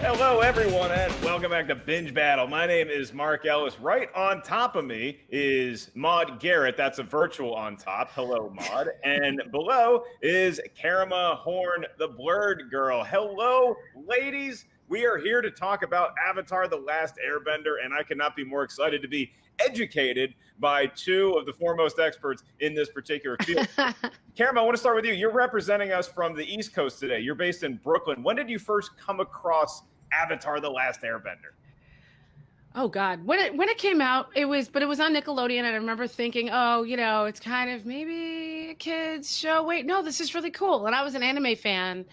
Hello, everyone, and welcome back to Binge Battle. My name is Mark Ellis. Right on top of me is Maude Garrett. That's a virtual on top. Hello, Maude. And below is Karima Horn, the blurred girl. Hello, ladies. We are here to talk about Avatar The Last Airbender, and I cannot be more excited to be educated by two of the foremost experts in this particular field. Karima, I want to start with you. You're representing us from the East Coast today. You're based in Brooklyn. When did you first come across Avatar: The Last Airbender? Oh God, when it came out, it was on Nickelodeon, and I remember thinking, oh, it's kind of maybe a kids show. Wait, no, this is really cool. And I was an anime fan,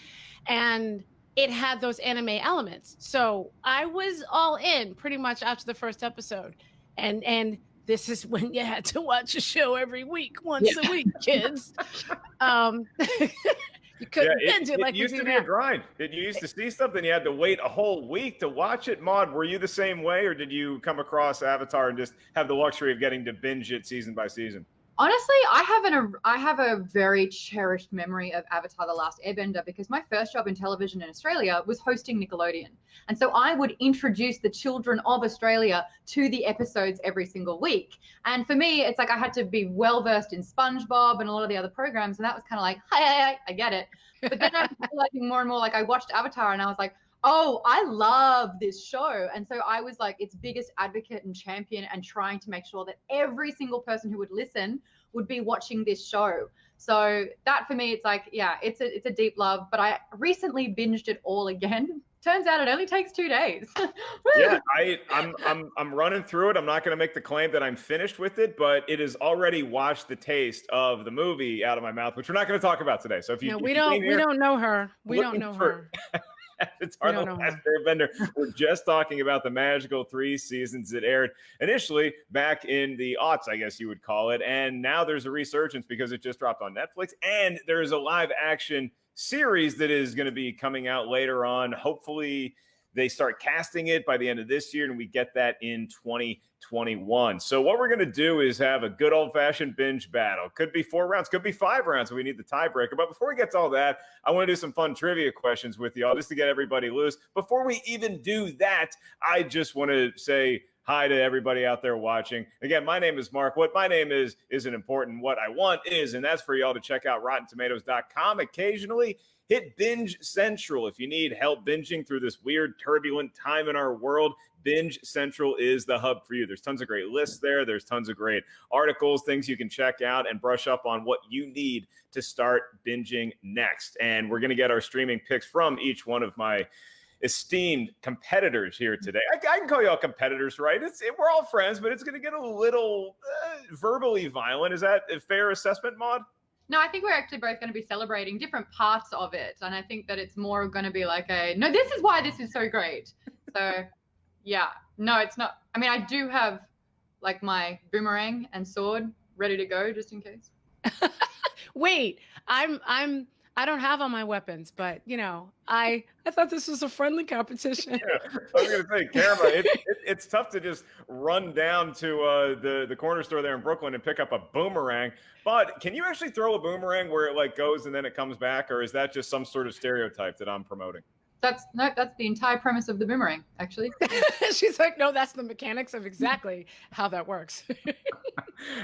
and it had those anime elements, so I was all in pretty much after the first episode. And this is when you had to watch a show every week, once a week, kids. Um, you couldn't binge it like it used we to do be now. a grind. You used to see something, you had to wait a whole week to watch it. Maude, were you the same way, or did you come across Avatar and just have the luxury of getting to binge it season by season? Honestly, I have a very cherished memory of Avatar: The Last Airbender because my first job in television in Australia was hosting Nickelodeon. And so I would introduce the children of Australia to the episodes every single week. And for me, it's like I had to be well versed in SpongeBob and a lot of the other programs, and that was kind of like, hey, I get it. But then I'm realizing more and more, like I watched Avatar and I was like, oh, I love this show. And so I was like its biggest advocate and champion and trying to make sure that every single person who would listen would be watching this show. So that for me, it's like, yeah, it's a deep love. But I recently binged it all again. Turns out it only takes 2 days. Yeah, I'm running through it. I'm not going to make the claim that I'm finished with it, but it has already washed the taste of the movie out of my mouth, which we're not going to talk about today. So if you, No, if we you don't. came We here don't know her. We don't looking know for- her. Avatar: The Last Airbender. We're just talking about the magical 3 seasons that aired initially back in the aughts, I guess you would call it. And now there's a resurgence because it just dropped on Netflix. And there's a live action series that is going to be coming out later on. Hopefully, they start casting it by the end of this year, and we get that in 2021. So what we're going to do is have a good old-fashioned binge battle. Could be 4 rounds, could be 5 rounds, so we need the tiebreaker. But before we get to all that, I want to do some fun trivia questions with y'all just to get everybody loose. Before we even do that, I just want to say hi to everybody out there watching. Again, my name is Mark. What my name is isn't important. What I want is, and that's for y'all to check out RottenTomatoes.com occasionally. Hit Binge Central if you need help binging through this weird, turbulent time in our world. Binge Central is the hub for you. There's tons of great lists there. There's tons of great articles, things you can check out and brush up on what you need to start binging next. And we're going to get our streaming picks from each one of my esteemed competitors here today. I can call you all competitors, right? We're all friends, but it's going to get a little verbally violent. Is that a fair assessment, Maude? No, I think we're actually both going to be celebrating different parts of it. And I think that it's more going to be like no, this is why this is so great. So, yeah. No, it's not. I mean, I do have like my boomerang and sword ready to go just in case. Wait, I don't have all my weapons, but I thought this was a friendly competition. Yeah, I was going to say, Karima, it's tough to just run down to the corner store there in Brooklyn and pick up a boomerang. But can you actually throw a boomerang where it like goes and then it comes back, or is that just some sort of stereotype that I'm promoting? That's the entire premise of the boomerang, actually. She's like, no, that's the mechanics of exactly how that works.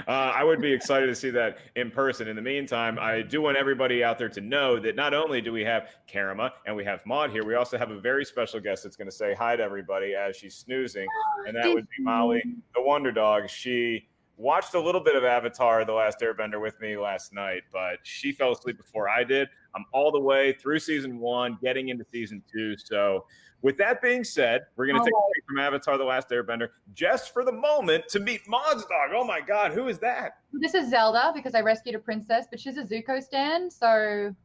I would be excited to see that in person. In the meantime, I do want everybody out there to know that not only do we have Karima and we have Maude here, we also have a very special guest that's going to say hi to everybody as she's snoozing, and that would be Molly, the Wonder Dog. She watched a little bit of Avatar: The Last Airbender with me last night, but she fell asleep before I did. I'm all the way through season 1, getting into season 2. So with that being said, we're going to take a break from Avatar: The Last Airbender just for the moment to meet Maude's dog. Oh my God, who is that? This is Zelda because I rescued a princess, but she's a Zuko stan, so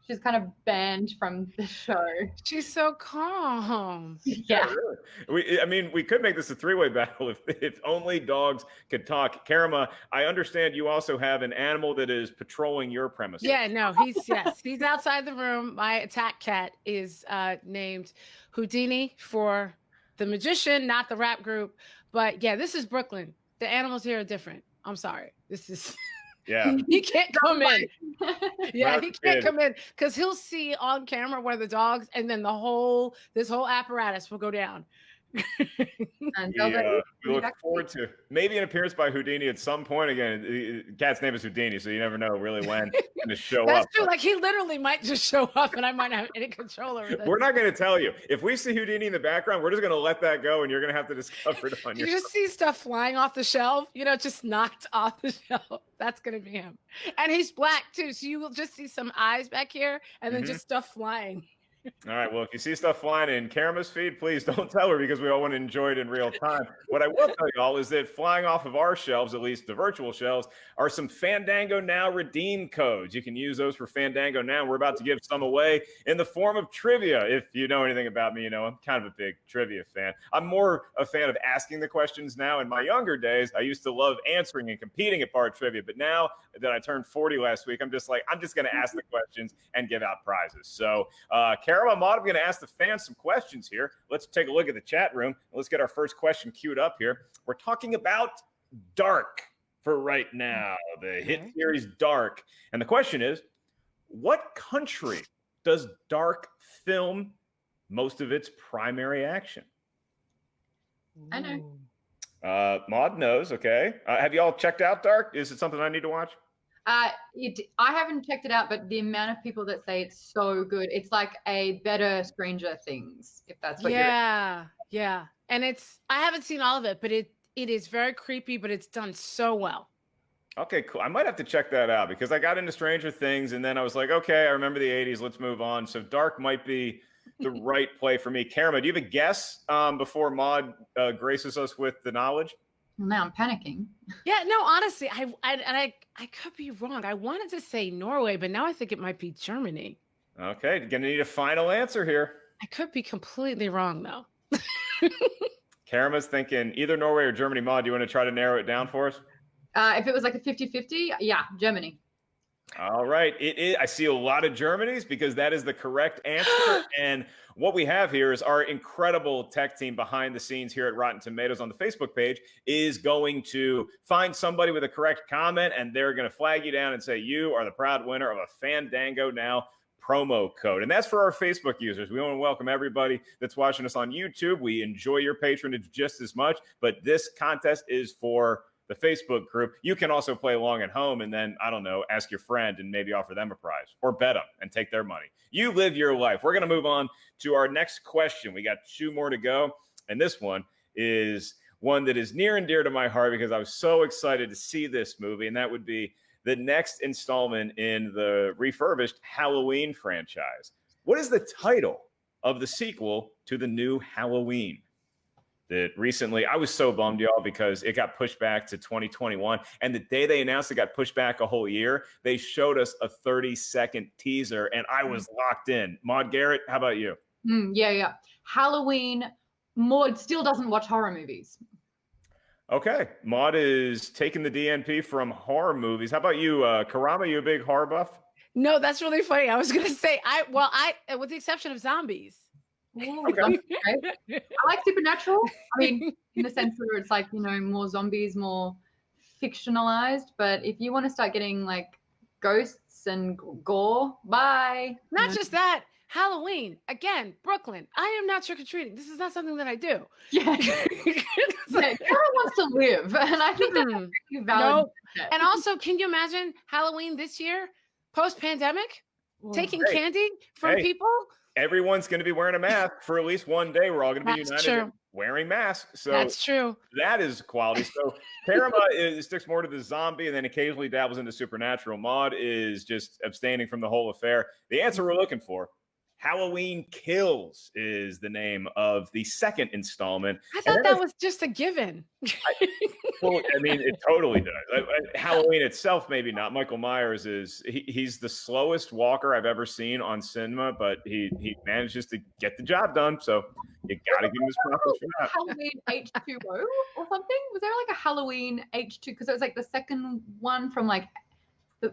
she's kind of banned from the show. She's so calm. Yeah. Really. We could make this a 3-way battle if only dogs could talk. Karima, I understand you also have an animal that is patrolling your premises. Yeah, no, he's outside the room. My attack cat is named Houdini for the magician, not the rap group. But yeah, this is Brooklyn. The animals here are different. I'm sorry. This is Yeah. He can't come in. Yeah, he can't kid. come in because he'll see on camera where the dogs, and then this whole apparatus will go down. And We look forward to maybe an appearance by Houdini at some point. Again, the cat's name is Houdini, so you never know really when to show That's up. true. Like he literally might just show up, and I might not have any control over this. We're not going to tell you. If we see Houdini in the background, we're just going to let that go, and you're going to have to discover it on your You just see stuff flying off the shelf, just knocked off the shelf. That's going to be him. And he's black too. So you will just see some eyes back here and then just stuff flying. All right. Well, if you see stuff flying in Karama's feed, please don't tell her because we all want to enjoy it in real time. What I will tell y'all is that flying off of our shelves, at least the virtual shelves, are some Fandango Now redeem codes. You can use those for Fandango Now. We're about to give some away in the form of trivia. If you know anything about me, I'm kind of a big trivia fan. I'm more a fan of asking the questions now. In my younger days, I used to love answering and competing at bar trivia. But now that I turned 40 last week, I'm just going to ask the questions and give out prizes. So, Karama, Maud, I'm going to ask the fans some questions here. Let's take a look at the chat room. Let's get our first question queued up here. We're talking about Dark for right now, the hit series Dark. And the question is, what country does Dark film most of its primary action? I know. Maud knows, okay. Have you all checked out Dark? Is it something I need to watch? I haven't checked it out, but the amount of people that say it's so good, it's like a better Stranger Things, if that's what Yeah. And I haven't seen all of it, but it is very creepy, but it's done so well. Okay, cool. I might have to check that out because I got into Stranger Things and then I was like, okay, I remember the 80s. Let's move on. So Dark might be the right play for me. Karama, do you have a guess before Maud graces us with the knowledge? Well, now I'm panicking. Yeah, no, honestly, I could be wrong. I wanted to say Norway, but now I think it might be Germany. Okay, gonna need a final answer here. I could be completely wrong, though. Karama's thinking either Norway or Germany. Maud, do you want to try to narrow it down for us? If it was like a 50-50, yeah, Germany. All right. It is. I see a lot of Germanys because that is the correct answer. And what we have here is our incredible tech team behind the scenes here at Rotten Tomatoes on the Facebook page is going to find somebody with a correct comment, and they're going to flag you down and say you are the proud winner of a Fandango Now promo code. And that's for our Facebook users. We want to welcome everybody that's watching us on YouTube. We enjoy your patronage just as much, but this contest is for the Facebook group. You can also play along at home and then, I don't know, ask your friend and maybe offer them a prize or bet them and take their money. You live your life. We're going to move on to our next question. We got 2 more to go. And this one is one that is near and dear to my heart because I was so excited to see this movie. And that would be the next installment in the refurbished Halloween franchise. What is the title of the sequel to the new Halloween? That recently, I was so bummed, y'all, because it got pushed back to 2021. And the day they announced it got pushed back a whole year, they showed us a 30-second teaser, and I was locked in. Maud Garrett, how about you? Yeah. Halloween, Maud still doesn't watch horror movies. Okay. Maud is taking the DNP from horror movies. How about you, Karama? You a big horror buff? No, that's really funny. I was going to say, I with the exception of zombies. Okay. I like Supernatural. I mean, in the sense where it's like, more zombies, more fictionalized. But if you want to start getting like ghosts and gore, bye. Not just that, Halloween. Again, Brooklyn. I am not trick-or-treating. This is not something that I do. Yeah. Everyone wants to live. And I think that's a pretty valid. No. And also, can you imagine Halloween this year, post-pandemic, taking candy from people? Everyone's going to be wearing a mask for at least one day. We're all going to be united in wearing masks. So that's true. That is quality. So Karama sticks more to the zombie and then occasionally dabbles into Supernatural. Maud is just abstaining from the whole affair. The answer we're looking for, Halloween Kills, is the name of the second installment. I thought that was just a given. It totally does. Halloween itself, maybe not. Michael Myers he's the slowest walker I've ever seen on cinema, but he manages to get the job done. So you got to give him his props for that. Halloween H2O or something? Was there like a Halloween H2? Because it was like the second one from like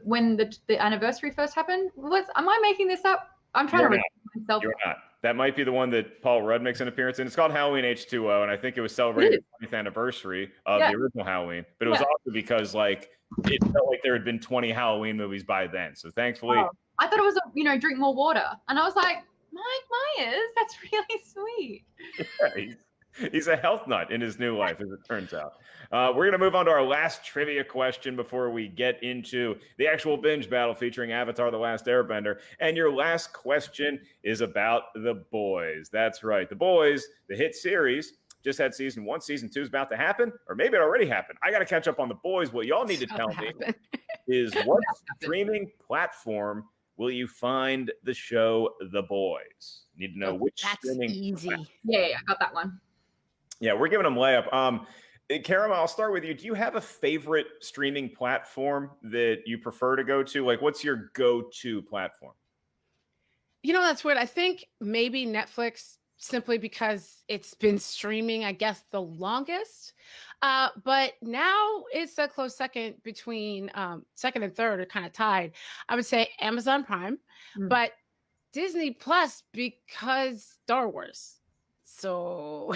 when the anniversary first happened. Am I making this up? I'm trying to remember myself. You're not. That might be the one that Paul Rudd makes an appearance in. It's called Halloween H2O, and I think it was celebrating the 20th anniversary of the original Halloween. But it was also because like it felt like there had been 20 Halloween movies by then. So thankfully, I thought it was drink more water, and I was like, Mike Myers, that's really sweet. Yeah, he's a health nut in his new life, as it turns out. We're going to move on to our last trivia question before we get into the actual binge battle featuring Avatar: The Last Airbender. And your last question is about The Boys. That's right. The Boys, the hit series, just had season 1. Season 2 is about to happen, or maybe it already happened. I got to catch up on The Boys. What y'all need to tell me is what streaming platform will you find the show The Boys? Need to know which streaming easy. Yeah, I got that one. Yeah, we're giving them layup. Karam, I'll start with you. Do you have a favorite streaming platform that you prefer to go to? Like, what's your go-to platform? That's weird. I think maybe Netflix, simply because it's been streaming, I guess, the longest. But now it's a close second between second and third are kind of tied. I would say Amazon Prime, but Disney Plus because Star Wars. So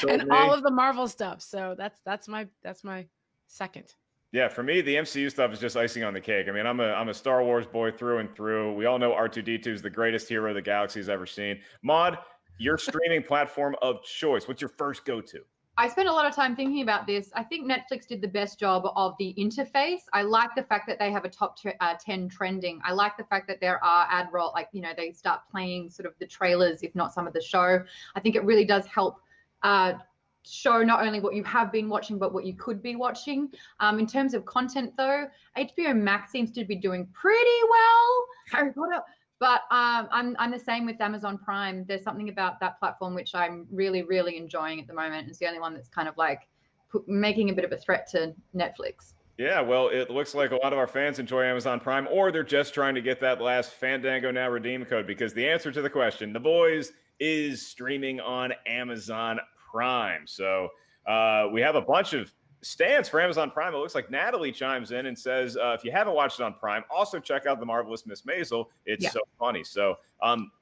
and all of the Marvel stuff. So that's my second. Yeah, for me, the MCU stuff is just icing on the cake. I mean, I'm a Star Wars boy through and through. We all know R2-D2 is the greatest hero the galaxy's ever seen. Maud, your streaming platform of choice. What's your first go-to? I spent a lot of time thinking about this. I think Netflix did the best job of the interface. I like the fact that they have a top 10 trending. I like the fact that there are ad roll, like, they start playing sort of the trailers, if not some of the show. I think it really does help show not only what you have been watching, but what you could be watching. In terms of content, though, HBO Max seems to be doing pretty well. Harry Potter. But I'm the same with Amazon Prime. There's something about that platform which I'm really, really enjoying at the moment. It's the only one that's kind of like making a bit of a threat to Netflix. Yeah, well, it looks like a lot of our fans enjoy Amazon Prime, or they're just trying to get that last Fandango Now redeem code, because the answer to the question, The Boys, is streaming on Amazon Prime. So we have a bunch of stands for Amazon Prime. It looks like Natalie chimes in and says, if you haven't watched it on Prime, also check out The Marvelous Miss Maisel. It's so funny. So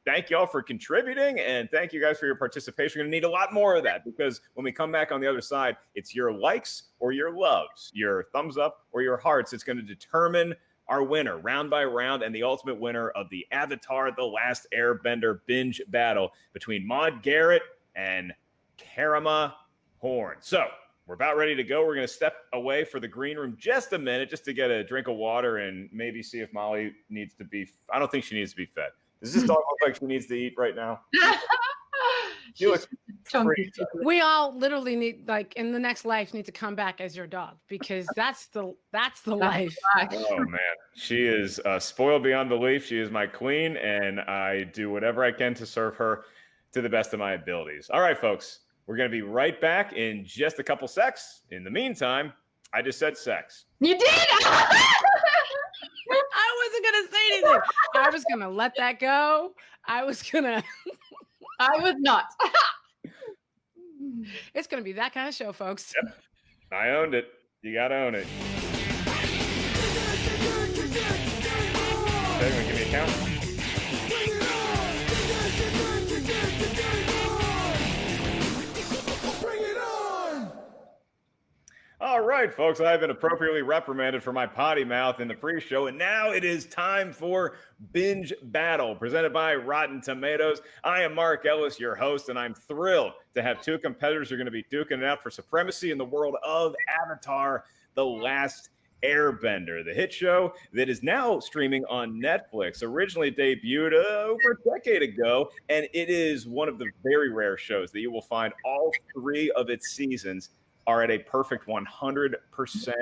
thank y'all for contributing, and thank you guys for your participation. We're going to need a lot more of that, because when we come back on the other side, it's your likes or your loves, your thumbs up or your hearts. It's going to determine our winner round by round, and the ultimate winner of the Avatar: The Last Airbender binge battle between Maude Garrett and Karama Horn. So we're about ready to go. We're going to step away for the green room just a minute, just to get a drink of water and maybe see if Molly needs to be. I don't think she needs to be fed. Does this dog look like she needs to eat right now? She looks pretty. We all literally need, like, in the next life, need to come back as your dog, because that's the life. Oh man, she is spoiled beyond belief. She is my queen, and I do whatever I can to serve her to the best of my abilities. All right, folks. We're going to be right back in just a couple secs. In the meantime, I just said sex. You did? I wasn't going to say anything. I was going to let that go. I was not. It's going to be that kind of show, folks. Yep. I owned it. You got to own it. Okay, give me a count. All right, folks, I've been appropriately reprimanded for my potty mouth in the pre-show, and now it is time for Binge Battle, presented by Rotten Tomatoes. I am Mark Ellis, your host, and I'm thrilled to have two competitors who are going to be duking it out for supremacy in the world of Avatar: The Last Airbender, the hit show that is now streaming on Netflix. Originally debuted over a decade ago, and it is one of the very rare shows that you will find all 3 of its seasons are at a perfect 100%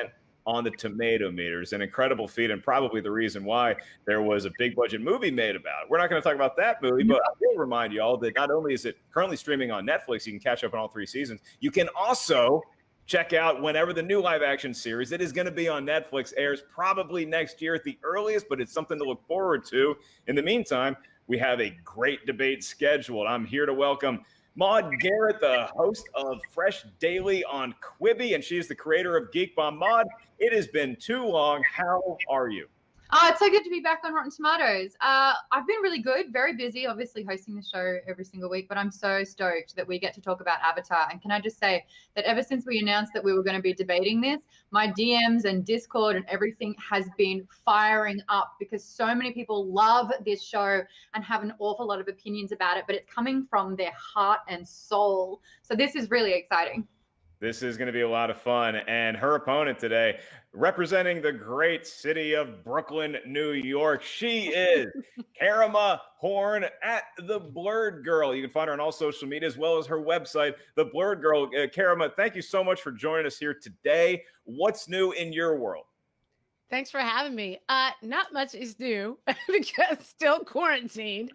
on the tomato meters. An incredible feat, and probably the reason why there was a big budget movie made about it. We're not going to talk about that movie, but I will remind you all that not only is it currently streaming on Netflix, you can catch up on all 3 seasons, you can also check out whenever the new live action series that is going to be on Netflix airs, probably next year at the earliest, but it's something to look forward to. In the meantime, we have a great debate scheduled. I'm here to welcome Maude Garrett, the host of Fresh Daily on Quibi, and she is the creator of Geek Bomb. Maude, it has been too long. How are you? It's so good to be back on Rotten Tomatoes. I've been really good, very busy, obviously hosting the show every single week, but I'm so stoked that we get to talk about Avatar. And can I just say that ever since we announced that we were going to be debating this, my DMs and Discord and everything has been firing up because so many people love this show and have an awful lot of opinions about it, but it's coming from their heart and soul. So this is really exciting. This is going to be a lot of fun. And her opponent today, representing the great city of Brooklyn, New York, she is Karima Horn at The Blurred Girl. You can find her on all social media as well as her website, The Blurred Girl. Karima, thank you so much for joining us here today. What's new in your world? Thanks for having me. Not much is new because still quarantined.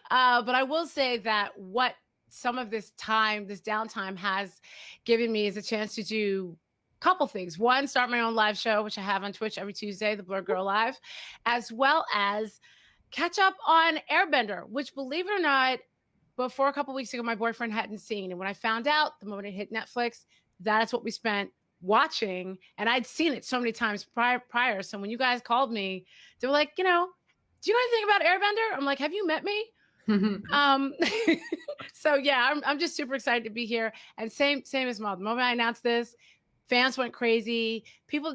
But I will say that what some of this downtime has given me is a chance to do a couple things. One, start my own live show, which I have on Twitch every Tuesday, The Blur Girl Live, as well as catch up on Airbender, which, believe it or not, before a couple weeks ago, my boyfriend hadn't seen. And when I found out the moment it hit Netflix, that's what we spent watching. And I'd seen it so many times prior. So when you guys called me, they were like, do you know anything about Airbender? I'm like, have you met me? So yeah, I'm just super excited to be here. And same as Mom. The moment I announced this, fans went crazy.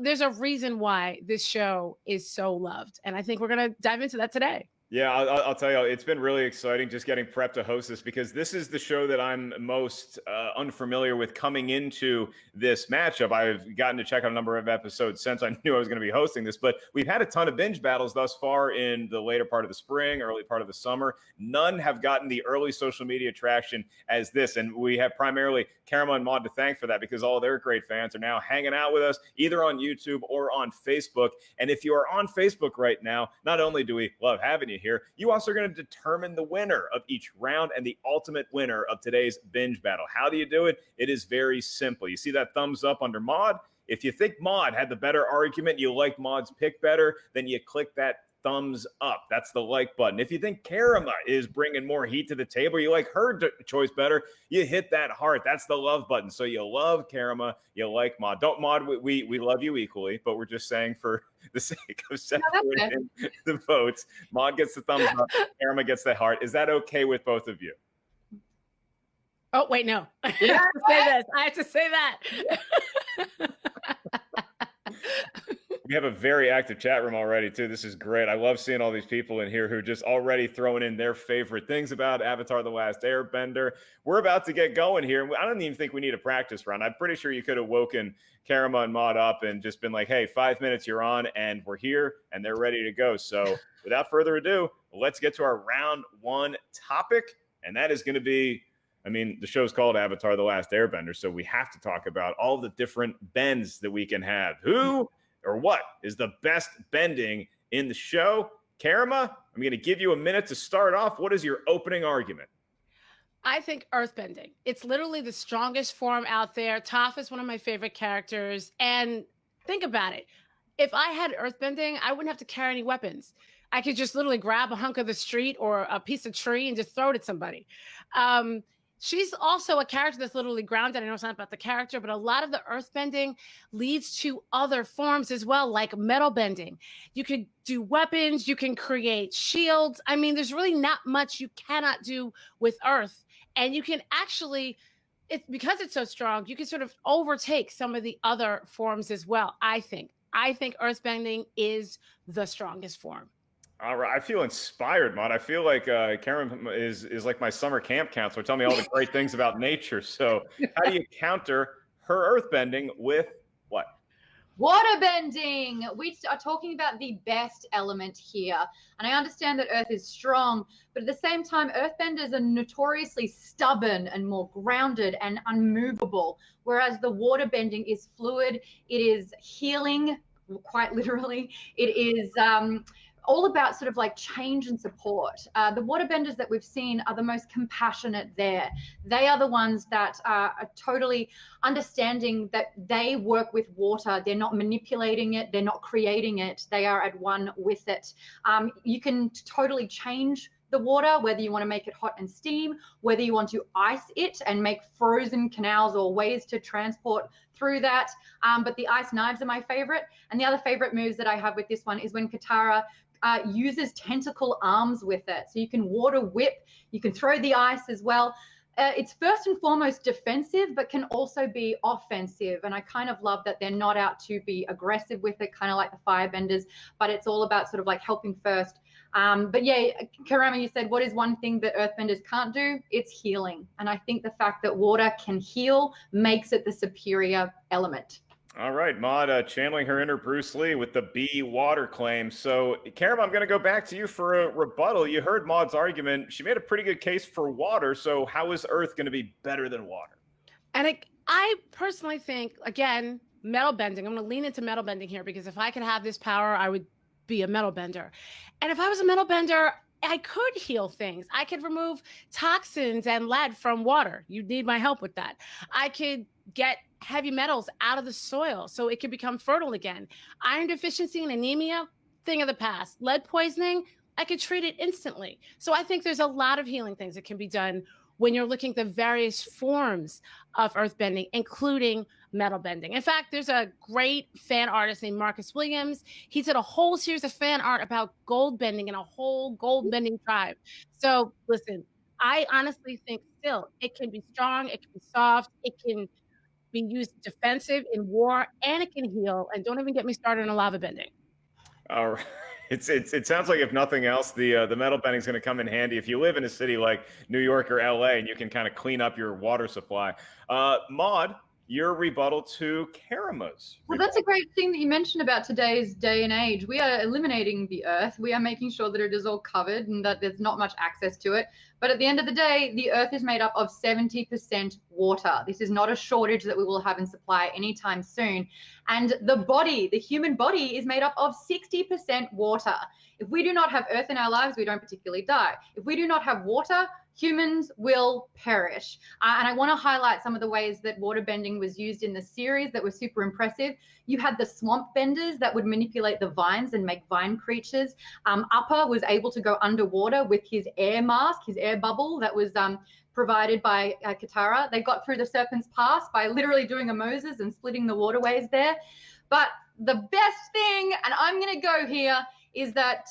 There's a reason why this show is so loved. And I think we're going to dive into that today. Yeah, I'll tell you, it's been really exciting just getting prepped to host this because this is the show that I'm most unfamiliar with coming into this matchup. I've gotten to check out a number of episodes since I knew I was going to be hosting this, but we've had a ton of binge battles thus far in the later part of the spring, early part of the summer. None have gotten the early social media traction as this, and we have primarily Karima and Maud to thank for that because all their great fans are now hanging out with us either on YouTube or on Facebook. And if you are on Facebook right now, not only do we love having you here, you also are going to determine the winner of each round and the ultimate winner of today's binge battle. How do you do it? It is very simple. You see that thumbs up under Maud? If you think Maud had the better argument, you like Maud's pick better, then you click that thumbs up. That's the like button. If you think Karima is bringing more heat to the table, you like her choice better, you hit that heart. That's the love button. So you love Karima, you like Maud. Don't Maud, we love you equally, but we're just saying for the sake of separating the votes, Maud gets the thumbs up, Karima gets the heart. Is that okay with both of you? Oh, wait, no. I have to say this. I have to say that. We have a very active chat room already, too. This is great. I love seeing all these people in here who are just already throwing in their favorite things about Avatar: The Last Airbender. We're about to get going here. I don't even think we need a practice round. I'm pretty sure you could have woken Karima and Maud up and just been like, hey, 5 minutes, you're on, and we're here, and they're ready to go. So without further ado, let's get to our round one topic, and that is going to be, the show's called Avatar: The Last Airbender, so we have to talk about all the different bends that we can have. Who or what is the best bending in the show? Karima, I'm going to give you a minute to start off. What is your opening argument? I think earthbending. It's literally the strongest form out there. Toph is one of my favorite characters. And think about it. If I had earthbending, I wouldn't have to carry any weapons. I could just literally grab a hunk of the street or a piece of tree and just throw it at somebody. She's also a character that's literally grounded. I know it's not about the character, but a lot of the earthbending leads to other forms as well, like metal bending. You could do weapons. You can create shields. There's really not much you cannot do with earth. And you can actually, because it's so strong, you can sort of overtake some of the other forms as well, I think. I think earthbending is the strongest form. All right. I feel inspired, Maud. I feel like Karen is like my summer camp counselor, telling me all the great things about nature. So how do you counter her earthbending with what? Waterbending. We are talking about the best element here. And I understand that earth is strong, but at the same time, earthbenders are notoriously stubborn and more grounded and unmovable, whereas the waterbending is fluid. It is healing, quite literally. It is all about sort of like change and support. The waterbenders that we've seen are the most compassionate there. They are the ones that are totally understanding that they work with water. They're not manipulating it. They're not creating it. They are at one with it. You can totally change the water, whether you want to make it hot and steam, whether you want to ice it and make frozen canals or ways to transport through that. But the ice knives are my favorite. And the other favorite moves that I have with this one is when Katara uses tentacle arms with it. So you can water whip, you can throw the ice as well. It's first and foremost defensive, but can also be offensive. And I kind of love that they're not out to be aggressive with it, kind of like the firebenders, but it's all about sort of like helping first. But yeah, Karama, you said, what is one thing that earthbenders can't do? It's healing. And I think the fact that water can heal makes it the superior element. All right, Maude, channeling her inner Bruce Lee with the B water claim. So, Karen, I'm going to go back to you for a rebuttal. You heard Maude's argument. She made a pretty good case for water. So how is Earth going to be better than water? And I personally think, again, metal bending. I'm going to lean into metal bending here, because if I could have this power, I would be a metal bender. And if I was a metal bender, I could heal things. I could remove toxins and lead from water. You'd need my help with that. I could get heavy metals out of the soil so it could become fertile again. Iron deficiency and anemia, thing of the past. Lead poisoning, I could treat it instantly. So I think there's a lot of healing things that can be done when you're looking at the various forms of earthbending, including metal bending. In fact, there's a great fan artist named Marcus Williams. He did a whole series of fan art about gold bending and a whole gold bending tribe. So listen, I honestly think still it can be strong, it can be soft, it can be used defensive in war, and it can heal. And don't even get me started on lava bending. All right. It sounds like, if nothing else, the metal bending is going to come in handy if you live in a city like New York or LA, and you can kind of clean up your water supply. Maude, your rebuttal to Karama's. Well, that's a great thing that you mentioned about today's day and age. We are eliminating the earth. We are making sure that it is all covered and that there's not much access to it. But at the end of the day, the earth is made up of 70% water. This is not a shortage that we will have in supply anytime soon. And the body, the human body, is made up of 60% water. If we do not have earth in our lives, we don't particularly die. If we do not have water, humans will perish. And I want to highlight some of the ways that water bending was used in the series that were super impressive. You had the swamp benders that would manipulate the vines and make vine creatures. Upper was able to go underwater with his air mask, his air bubble that was provided by Katara. They got through the Serpent's Pass by literally doing a Moses and splitting the waterways there. But the best thing, and I'm going to go here, is that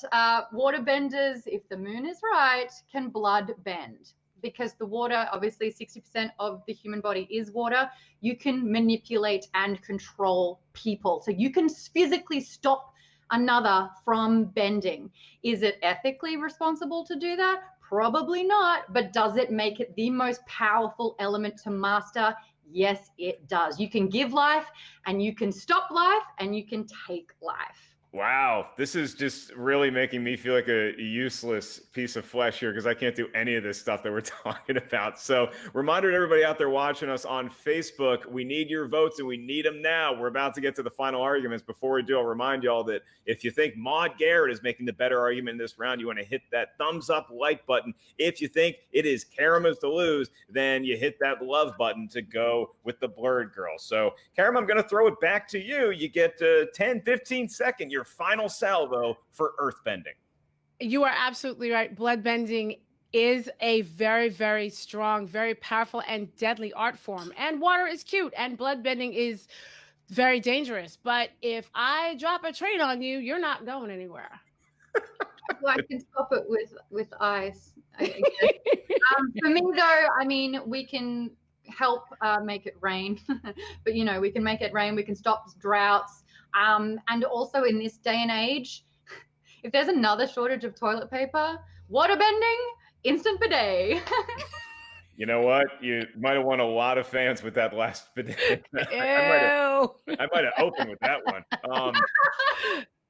waterbenders, if the moon is right, can blood bend. Because the water, obviously 60% of the human body is water, you can manipulate and control people. So you can physically stop another from bending. Is it ethically responsible to do that? Probably not. But does it make it the most powerful element to master? Yes, it does. You can give life, and you can stop life, and you can take life. Wow, this is just really making me feel like a useless piece of flesh here, because I can't do any of this stuff that we're talking about. So, reminder to everybody out there watching us on Facebook, we need your votes, and we need them now. We're about to get to the final arguments. Before we do, I'll remind y'all that if you think Maude Garrett is making the better argument in this round, you want to hit that thumbs up like button. If you think it is Karama's to lose, then you hit that love button to go with the Blurred Girl. So, Karama, I'm going to throw it back to you. You get 10, 15 seconds. Your final salvo for earthbending. You are absolutely right. Bloodbending is a very, very strong, very powerful, and deadly art form. And water is cute, and bloodbending is very dangerous. But if I drop a train on you, you're not going anywhere. Well, I can stop it with ice. For me, though, I mean, we can help make it rain. But, you know, we can make it rain. We can stop droughts. And also in this day and age, if there's another shortage of toilet paper, waterbending, instant bidet. You know what? You might have won a lot of fans with that last bidet. I might have opened with that one.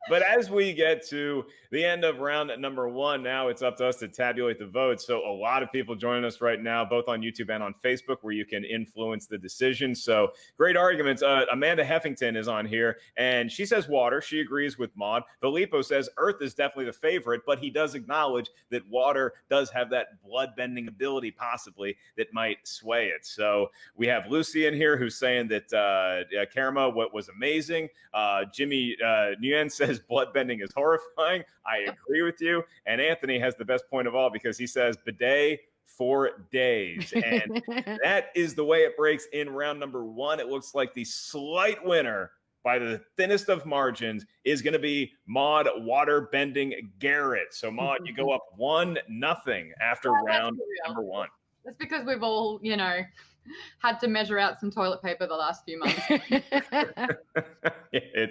But as we get to the end of round number one, now it's up to us to tabulate the votes. So a lot of people joining us right now, both on YouTube and on Facebook, where you can influence the decision. So great arguments. Amanda Heffington is on here, and she says water. She agrees with Maude. Filippo says earth is definitely the favorite, but he does acknowledge that water does have that blood-bending ability, possibly, that might sway it. So we have Lucy in here who's saying that Karama was amazing. Jimmy Nguyen says says bloodbending is horrifying. I agree with you. And Anthony has the best point of all because he says bidet for days. And that is the way it breaks in round number 1. It looks like the slight winner by the thinnest of margins is going to be Maude Waterbending Garrett. So Maude, you go up 1-0 after round number 1. That's because we've all, had to measure out some toilet paper the last few months.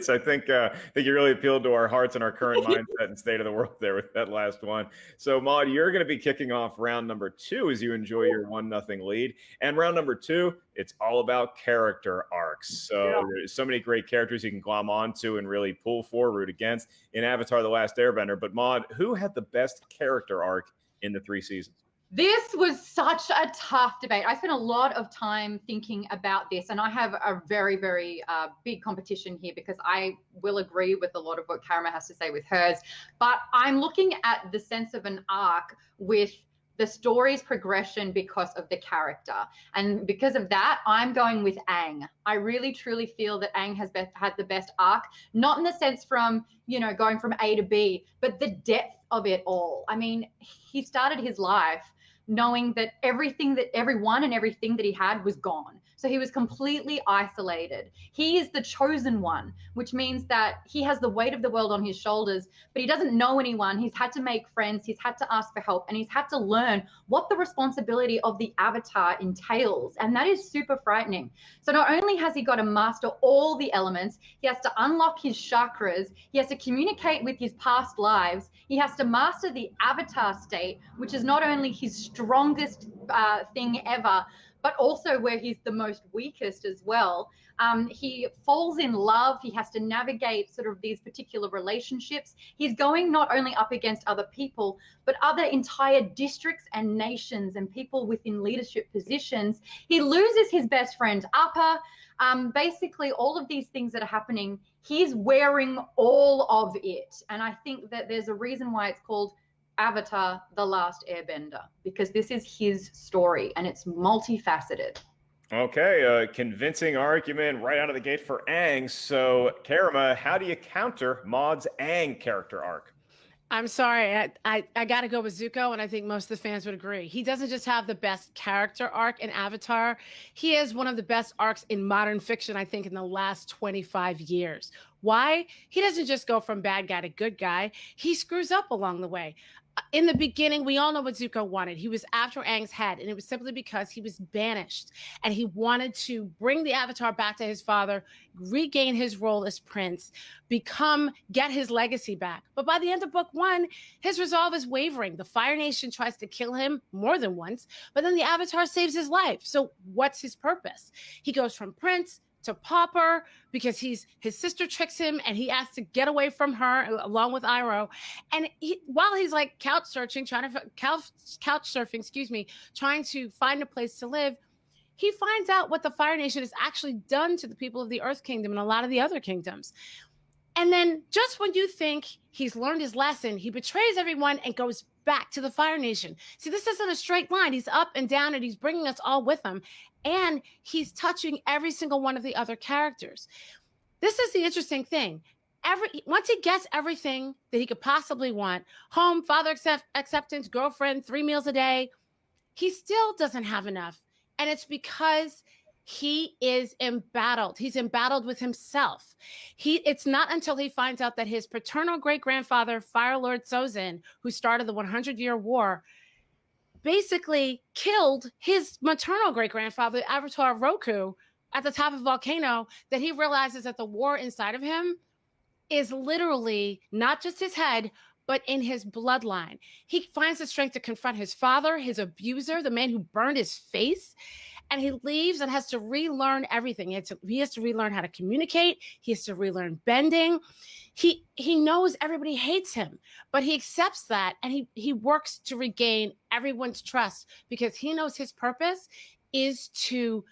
I think you really appealed to our hearts and our current mindset and state of the world there with that last one. So Maude, you're going to be kicking off round number 2 as you enjoy your 1-0 lead. And round number 2, it's all about character arcs. So there's so many great characters you can glom onto and really pull for, root against in Avatar: The Last Airbender. But Maude, who had the best character arc in the 3 seasons? This was such a tough debate. I spent a lot of time thinking about this, and I have a very, very big competition here because I will agree with a lot of what Karima has to say with hers. But I'm looking at the sense of an arc with the story's progression because of the character. And because of that, I'm going with Aang. I really, truly feel that Aang has had the best arc, not in the sense from, going from A to B, but the depth of it all. I mean, he started his life knowing that everyone and everything that he had was gone. So he was completely isolated. He is the chosen one, which means that he has the weight of the world on his shoulders, but he doesn't know anyone. He's had to make friends. He's had to ask for help, and he's had to learn what the responsibility of the Avatar entails. And that is super frightening. So not only has he got to master all the elements, he has to unlock his chakras. He has to communicate with his past lives. He has to master the Avatar state, which is not only his strongest thing ever, but also where he's the most weakest as well. He falls in love. He has to navigate sort of these particular relationships. He's going not only up against other people, but other entire districts and nations and people within leadership positions. He loses his best friend, Appa. Basically, all of these things that are happening, he's wearing all of it. And I think that there's a reason why it's called Avatar: The Last Airbender, because this is his story and it's multifaceted. Okay, convincing argument right out of the gate for Aang. So, Karima, how do you counter Maude's Aang character arc? I'm sorry, I got to go with Zuko, and I think most of the fans would agree. He doesn't just have the best character arc in Avatar. He has one of the best arcs in modern fiction, I think, in the last 25 years. Why? He doesn't just go from bad guy to good guy. He screws up along the way. In the beginning, we all know what Zuko wanted. He was after Aang's head, and it was simply because he was banished, and he wanted to bring the Avatar back to his father, regain his role as prince, get his legacy back. But by the end of book 1, his resolve is wavering. The Fire Nation tries to kill him more than once, but then the Avatar saves his life. So what's his purpose? He goes from prince to pauper because his sister tricks him and he has to get away from her along with Iroh. And while he's like couch surfing, trying to find a place to live, he finds out what the Fire Nation has actually done to the people of the Earth Kingdom and a lot of the other kingdoms. And then just when you think he's learned his lesson, he betrays everyone and goes back to the Fire Nation. See, this isn't a straight line. He's up and down, and he's bringing us all with him. And he's touching every single one of the other characters. This is the interesting thing. Once he gets everything that he could possibly want, home, father acceptance, girlfriend, 3 meals a day, he still doesn't have enough. And it's because he is embattled. He's embattled with himself. It's not until he finds out that his paternal great-grandfather, Fire Lord Sozin, who started the 100-Year War, basically killed his maternal great-grandfather, Avatar Roku, at the top of a volcano, that he realizes that the war inside of him is literally not just his head, but in his bloodline. He finds the strength to confront his father, his abuser, the man who burned his face, and he leaves and has to relearn everything. He has to relearn how to communicate. He has to relearn bending. He knows everybody hates him, but he accepts that, and he works to regain everyone's trust because he knows his purpose is to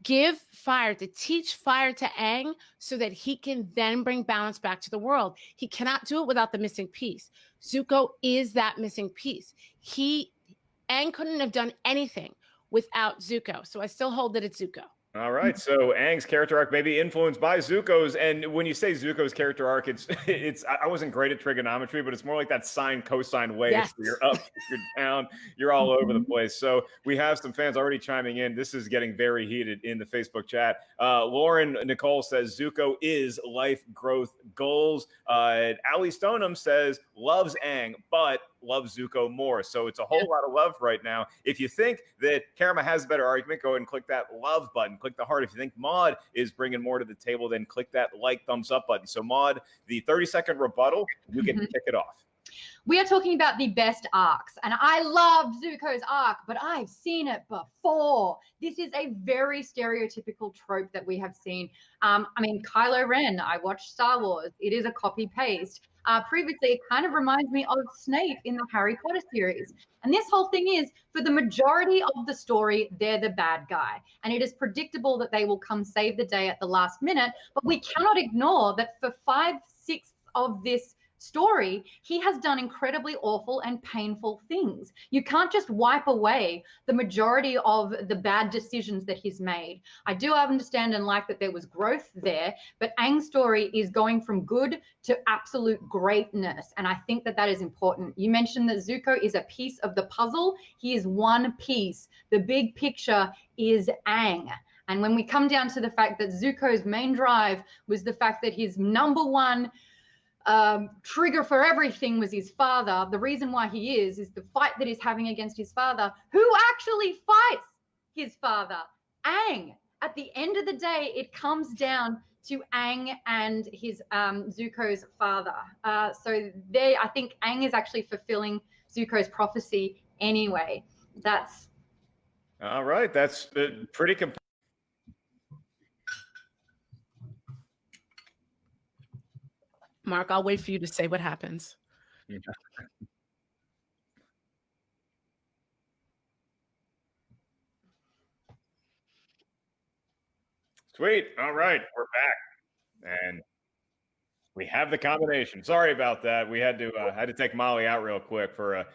give fire, to teach fire to Aang so that he can then bring balance back to the world. He cannot do it without the missing piece. Zuko is that missing piece. Aang couldn't have done anything without Zuko. So I still hold that it's Zuko. All right, so Aang's character arc may be influenced by Zuko's, and when you say Zuko's character arc, it's I wasn't great at trigonometry, but it's more like that sine cosine wave. Yes. Where you're up, you're down, you're all over the Mhm. place. So we have some fans already chiming in. This is getting very heated in the Facebook chat. Lauren Nicole says Zuko is life growth goals. Ali Stoneham says loves Aang, but loves Zuko more. So it's a whole lot of love right now. If you think that Karama has a better argument, go ahead and click that love button. Click the heart. If you think Maud is bringing more to the table, then click that like, thumbs up button. So Maud, the 30-second rebuttal, you can kick it off. We are talking about the best arcs, and I love Zuko's arc, but I've seen it before. This is a very stereotypical trope that we have seen. I mean, Kylo Ren, I watched Star Wars. It is a copy-paste. Previously, it kind of reminds me of Snape in the Harry Potter series. And this whole thing is, for the majority of the story, they're the bad guy. And it is predictable that they will come save the day at the last minute, but we cannot ignore that for 5/6 of this story, he has done incredibly awful and painful things. You can't just wipe away the majority of the bad decisions that he's made. I do understand and like that there was growth there, but Aang's story is going from good to absolute greatness. And I think that that is important. You mentioned that Zuko is a piece of the puzzle. He is one piece. The big picture is Aang. And when we come down to the fact that Zuko's main drive was the fact that his number one trigger for everything was his father. The reason why he is the fight that he's having against his father. Who actually fights his father? Aang. At the end of the day, it comes down to Aang and his Zuko's father. So there, I think Aang is actually fulfilling Zuko's prophecy anyway. That's all right. That's pretty complete. Mark, I'll wait for you to say what happens. Sweet. All right, we're back, and we have the combination. Sorry about that. We had to take Molly out real quick for a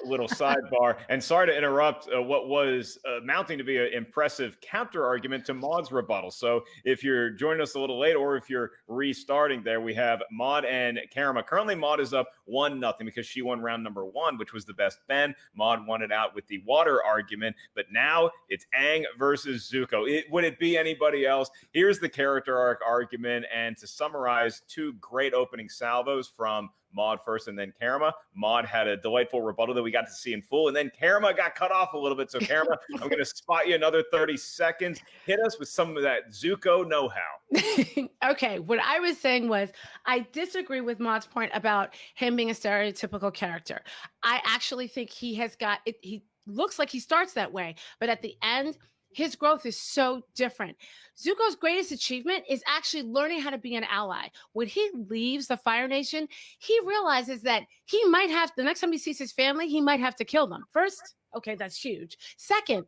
little sidebar. And sorry to interrupt what was mounting to be an impressive counter argument to Maud's rebuttal. So if you're joining us a little late, or if you're restarting there, we have Maud and Karama. Currently, Maud is up 1-0 because she won round number 1, which was the best Ben. Maud won it out with the water argument. But now it's Aang versus Zuko. Would it be anybody else? Here's the character arc argument. And to summarize, two great opening salvos from Maud first and then Karama. Maud had a delightful rebuttal that we got to see in full, and then Karama got cut off a little bit. So Karama, I'm going to spot you another 30 seconds. Hit us with some of that Zuko know-how. Okay, what I was saying was I disagree with Maud's point about him being a stereotypical character. I actually think he has got it. He looks like he starts that way, but at the end, his growth is so different. Zuko's greatest achievement is actually learning how to be an ally. When he leaves the Fire Nation, he realizes that he might have, the next time he sees his family, he might have to kill them. First, okay, that's huge. Second,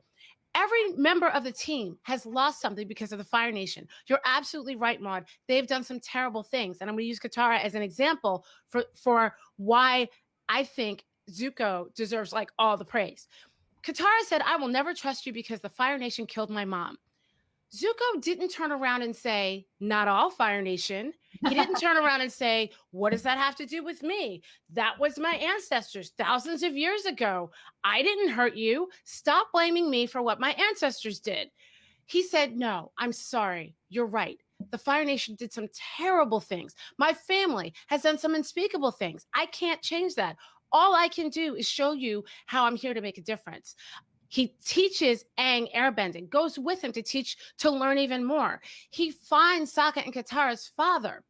every member of the team has lost something because of the Fire Nation. You're absolutely right, Maud. They've done some terrible things. And I'm going to use Katara as an example for why I think Zuko deserves like all the praise. Katara said, I will never trust you because the Fire Nation killed my mom. Zuko didn't turn around and say, not all Fire Nation. He didn't turn around and say, what does that have to do with me? That was my ancestors thousands of years ago. I didn't hurt you. Stop blaming me for what my ancestors did. He said, no, I'm sorry. You're right. The Fire Nation did some terrible things. My family has done some unspeakable things. I can't change that. All I can do is show you how I'm here to make a difference. He teaches Aang airbending, goes with him to learn even more. He finds Sokka and Katara's father.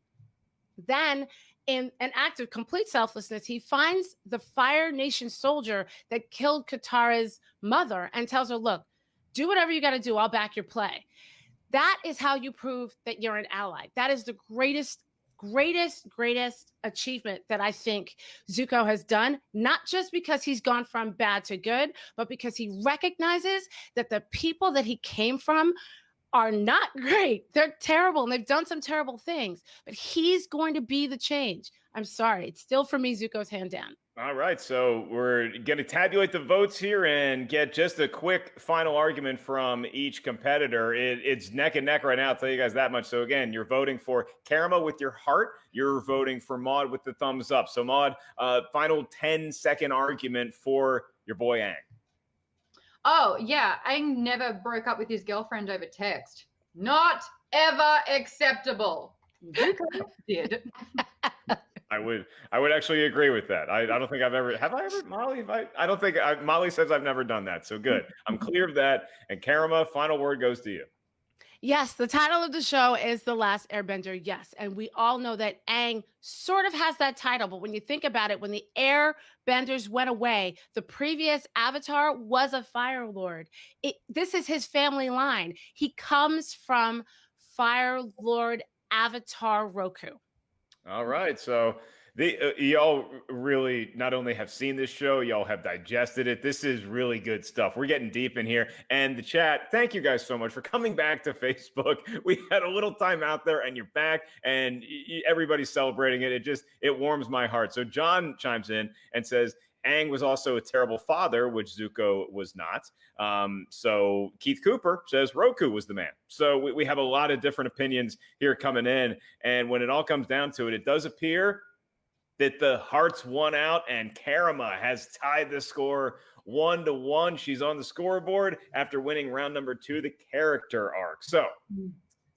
Then, in an act of complete selflessness, he finds the Fire Nation soldier that killed Katara's mother and tells her, look, do whatever you got to do. I'll back your play. That is how you prove that you're an ally. That is the greatest achievement that I think Zuko has done, not just because he's gone from bad to good, but because he recognizes that the people that he came from are not great. They're terrible and they've done some terrible things, but he's going to be the change. I'm sorry. It's still for me, Zuko's hand down. All right, so we're going to tabulate the votes here and get just a quick final argument from each competitor. It's neck and neck right now, I'll tell you guys that much. So again, you're voting for Karama with your heart. You're voting for Maude with the thumbs up. So Maude, final 10-second argument for your boy Aang. Oh, yeah. Aang never broke up with his girlfriend over text. Not ever acceptable. Zuko did. I would actually agree with that. I don't think have I ever, Molly? I don't think Molly says I've never done that. So good. I'm clear of that. And Karama, final word goes to you. Yes, the title of the show is The Last Airbender. Yes, and we all know that Aang sort of has that title, but when you think about it, when the Airbenders went away, the previous Avatar was a Fire Lord. This is his family line. He comes from Fire Lord Avatar Roku. All right, so y'all really not only have seen this show, y'all have digested it. This is really good stuff. We're getting deep in here. And the chat, thank you guys so much for coming back to Facebook. We had a little time out there and you're back and everybody's celebrating it. It warms my heart. So John chimes in and says, Aang was also a terrible father, which Zuko was not. So Keith Cooper says Roku was the man. So we have a lot of different opinions here coming in. And when it all comes down to it, it does appear that the hearts won out and Karama has tied the score 1-1. She's on the scoreboard after winning round number 2, the character arc. So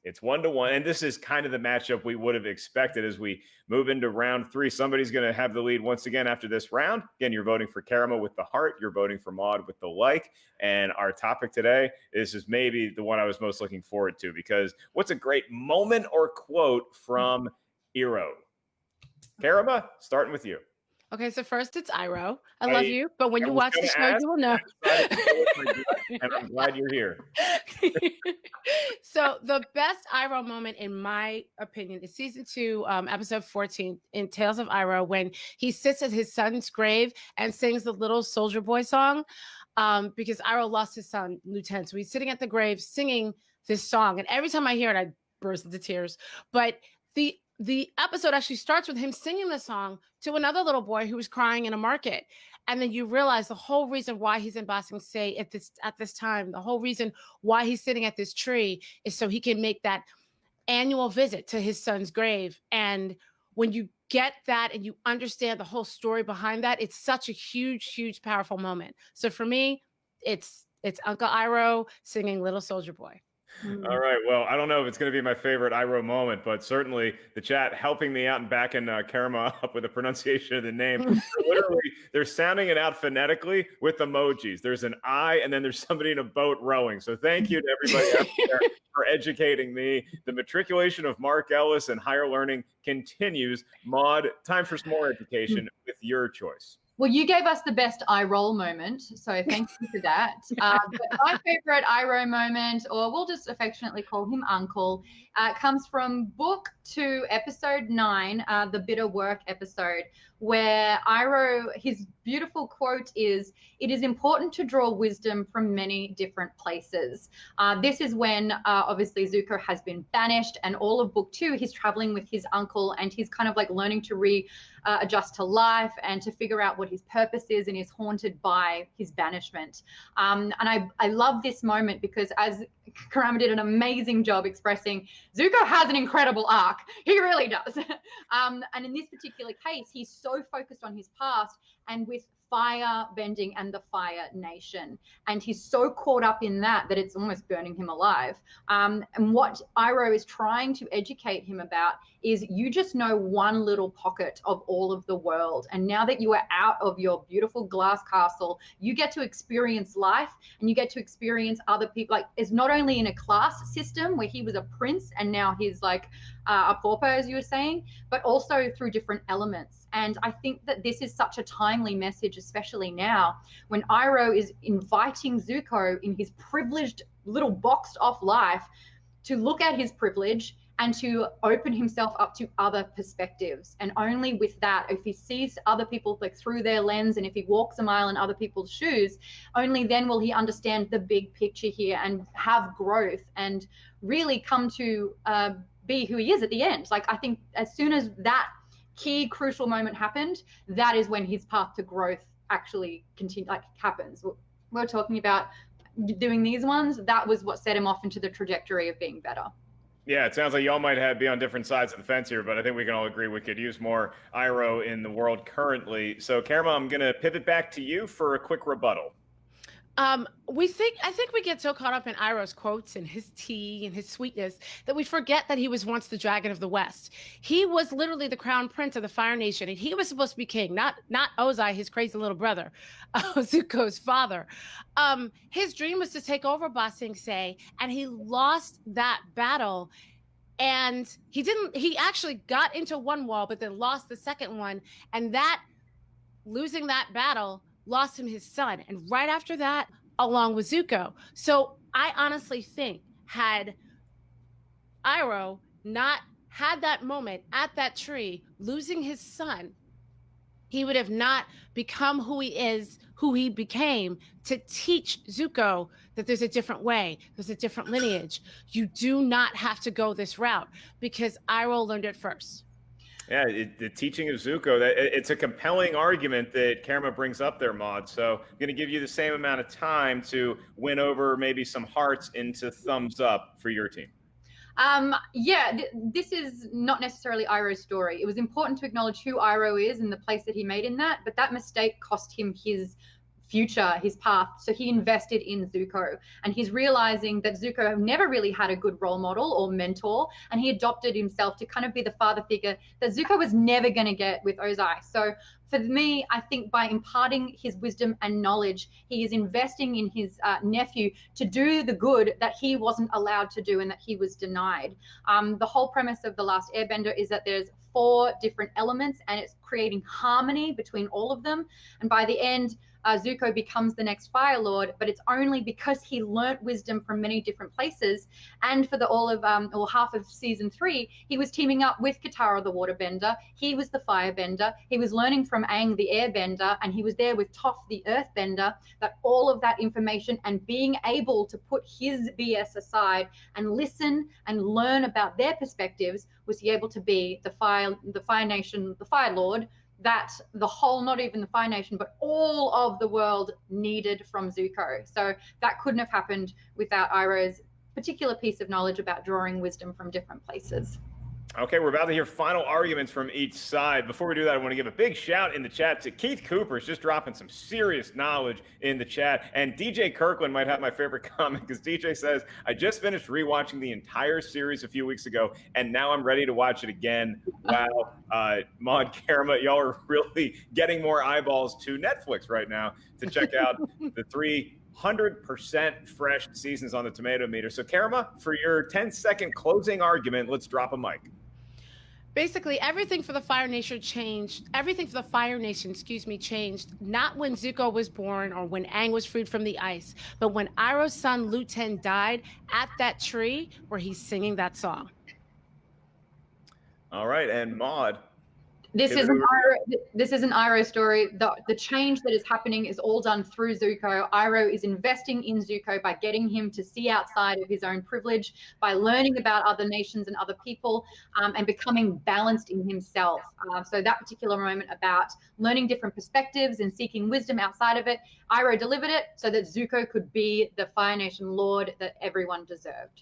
it's 1-1. And this is kind of the matchup we would have expected as we move into round 3. Somebody's going to have the lead once again after this round. Again, you're voting for Karama with the heart. You're voting for Maude with the like. And our topic today is maybe the one I was most looking forward to, because what's a great moment or quote from Iroh? Karama, starting with you. Okay, so first it's Iroh. I love you, but when you watch the show, you will know. And I'm glad you're here. So the best Iroh moment, in my opinion, is season 2, episode 14 in Tales of Iroh, when he sits at his son's grave and sings the Little Soldier Boy song, because Iroh lost his son, Lieutenant. So he's sitting at the grave singing this song, and every time I hear it, I burst into tears. But the episode actually starts with him singing the song to another little boy who was crying in a market. And then you realize the whole reason why he's in Ba Sing Se at this time, the whole reason why he's sitting at this tree is so he can make that annual visit to his son's grave. And when you get that and you understand the whole story behind that, it's such a huge, huge, powerful moment. So for me, it's Uncle Iroh singing Little Soldier Boy. All right. Well, I don't know if it's going to be my favorite Iroh moment, but certainly the chat helping me out and backing Karama up with the pronunciation of the name. They're sounding it out phonetically with emojis. There's an I, and then there's somebody in a boat rowing. So thank you to everybody out there for educating me. The matriculation of Mark Ellis and higher learning continues. Maude, time for some more education with your choice. Well, you gave us the best eye roll moment, so thank you for that. But my favorite Iroh moment, or we'll just affectionately call him Uncle, comes from Book 2, Episode 9, the Bitter Work episode, where Iroh, his beautiful quote is, "It is important to draw wisdom from many different places." This is when, obviously, Zuko has been banished, and all of Book 2, he's traveling with his uncle, and he's kind of like learning to adjust to life and to figure out what his purpose is, and is haunted by his banishment. And I love this moment because, as Karama did an amazing job expressing, Zuko has an incredible arc. He really does. And in this particular case, he's so focused on his past and with fire bending and the Fire Nation. And he's so caught up in that it's almost burning him alive. And what Iroh is trying to educate him about is, you just know one little pocket of all of the world. And now that you are out of your beautiful glass castle, you get to experience life, and you get to experience other people. Like, it's not only in a class system where he was a prince and now he's like a pauper, as you were saying, but also through different elements. And I think that this is such a timely message, especially now when Iroh is inviting Zuko in his privileged little boxed off life to look at his privilege and to open himself up to other perspectives. And only with that, if he sees other people like through their lens, and if he walks a mile in other people's shoes, only then will he understand the big picture here and have growth and really come to be who he is at the end. Like, I think as soon as that key crucial moment happened, that is when his path to growth actually happens. We're talking about doing these ones. That was what set him off into the trajectory of being better. Yeah, it sounds like y'all might be on different sides of the fence here, but I think we can all agree we could use more Iroh in the world currently. So, Karma, I'm going to pivot back to you for a quick rebuttal. I think we get so caught up in Iroh's quotes and his tea and his sweetness that we forget that he was once the Dragon of the West. He was literally the crown prince of the Fire Nation, and he was supposed to be king, not Ozai, his crazy little brother, Zuko's father. His dream was to take over Ba Sing Se, and he lost that battle. And he actually got into one wall, but then lost the second one. And that, losing that battle, lost him his son. And right after that, along with Zuko. So I honestly think, had Iroh not had that moment at that tree, losing his son, he would have not become who he is, who he became, to teach Zuko that there's a different way, there's a different lineage. You do not have to go this route, because Iroh learned it first. Yeah, the teaching of Zuko, it's a compelling argument that Karma brings up there, Maud. So I'm going to give you the same amount of time to win over maybe some hearts into thumbs up for your team. This is not necessarily Iroh's story. It was important to acknowledge who Iroh is and the place that he made in that, but that mistake cost him his future, his path. So he invested in Zuko, and he's realizing that Zuko never really had a good role model or mentor, and he adopted himself to kind of be the father figure that Zuko was never going to get with Ozai. So for me, I think by imparting his wisdom and knowledge, he is investing in his nephew to do the good that he wasn't allowed to do and that he was denied. The whole premise of The Last Airbender is that there's 4 different elements, and it's creating harmony between all of them. And by the end, Zuko becomes the next Fire Lord, but it's only because he learnt wisdom from many different places. And for half of season 3, he was teaming up with Katara the Waterbender. He was the Firebender. He was learning from Aang the Airbender, and he was there with Toph the Earthbender. That all of that information and being able to put his BS aside and listen and learn about their perspectives was he able to be the Fire Nation, the Fire Lord, that the whole, not even the Fire Nation, but all of the world needed from Zuko. So that couldn't have happened without Iroh's particular piece of knowledge about drawing wisdom from different places. Okay, we're about to hear final arguments from each side. Before we do that, I want to give a big shout in the chat to Keith Cooper's just dropping some serious knowledge in the chat. And DJ Kirkland might have my favorite comment, because DJ says, I just finished rewatching the entire series a few weeks ago, and now I'm ready to watch it again. Wow. Maud, Karma, y'all are really getting more eyeballs to Netflix right now to check out the 300% fresh seasons on the tomato meter. So, Karma, for your 10-second closing argument, let's drop a mic. Basically, everything for the Fire Nation changed. Everything for the Fire Nation, changed not when Zuko was born or when Aang was freed from the ice, but when Iroh's son Lu Ten died at that tree where he's singing that song. All right, and Maud. This is an Iroh story. The change that is happening is all done through Zuko. Iroh is investing in Zuko by getting him to see outside of his own privilege, by learning about other nations and other people, and becoming balanced in himself. So that particular moment about learning different perspectives and seeking wisdom outside of it, Iroh delivered it so that Zuko could be the Fire Nation Lord that everyone deserved.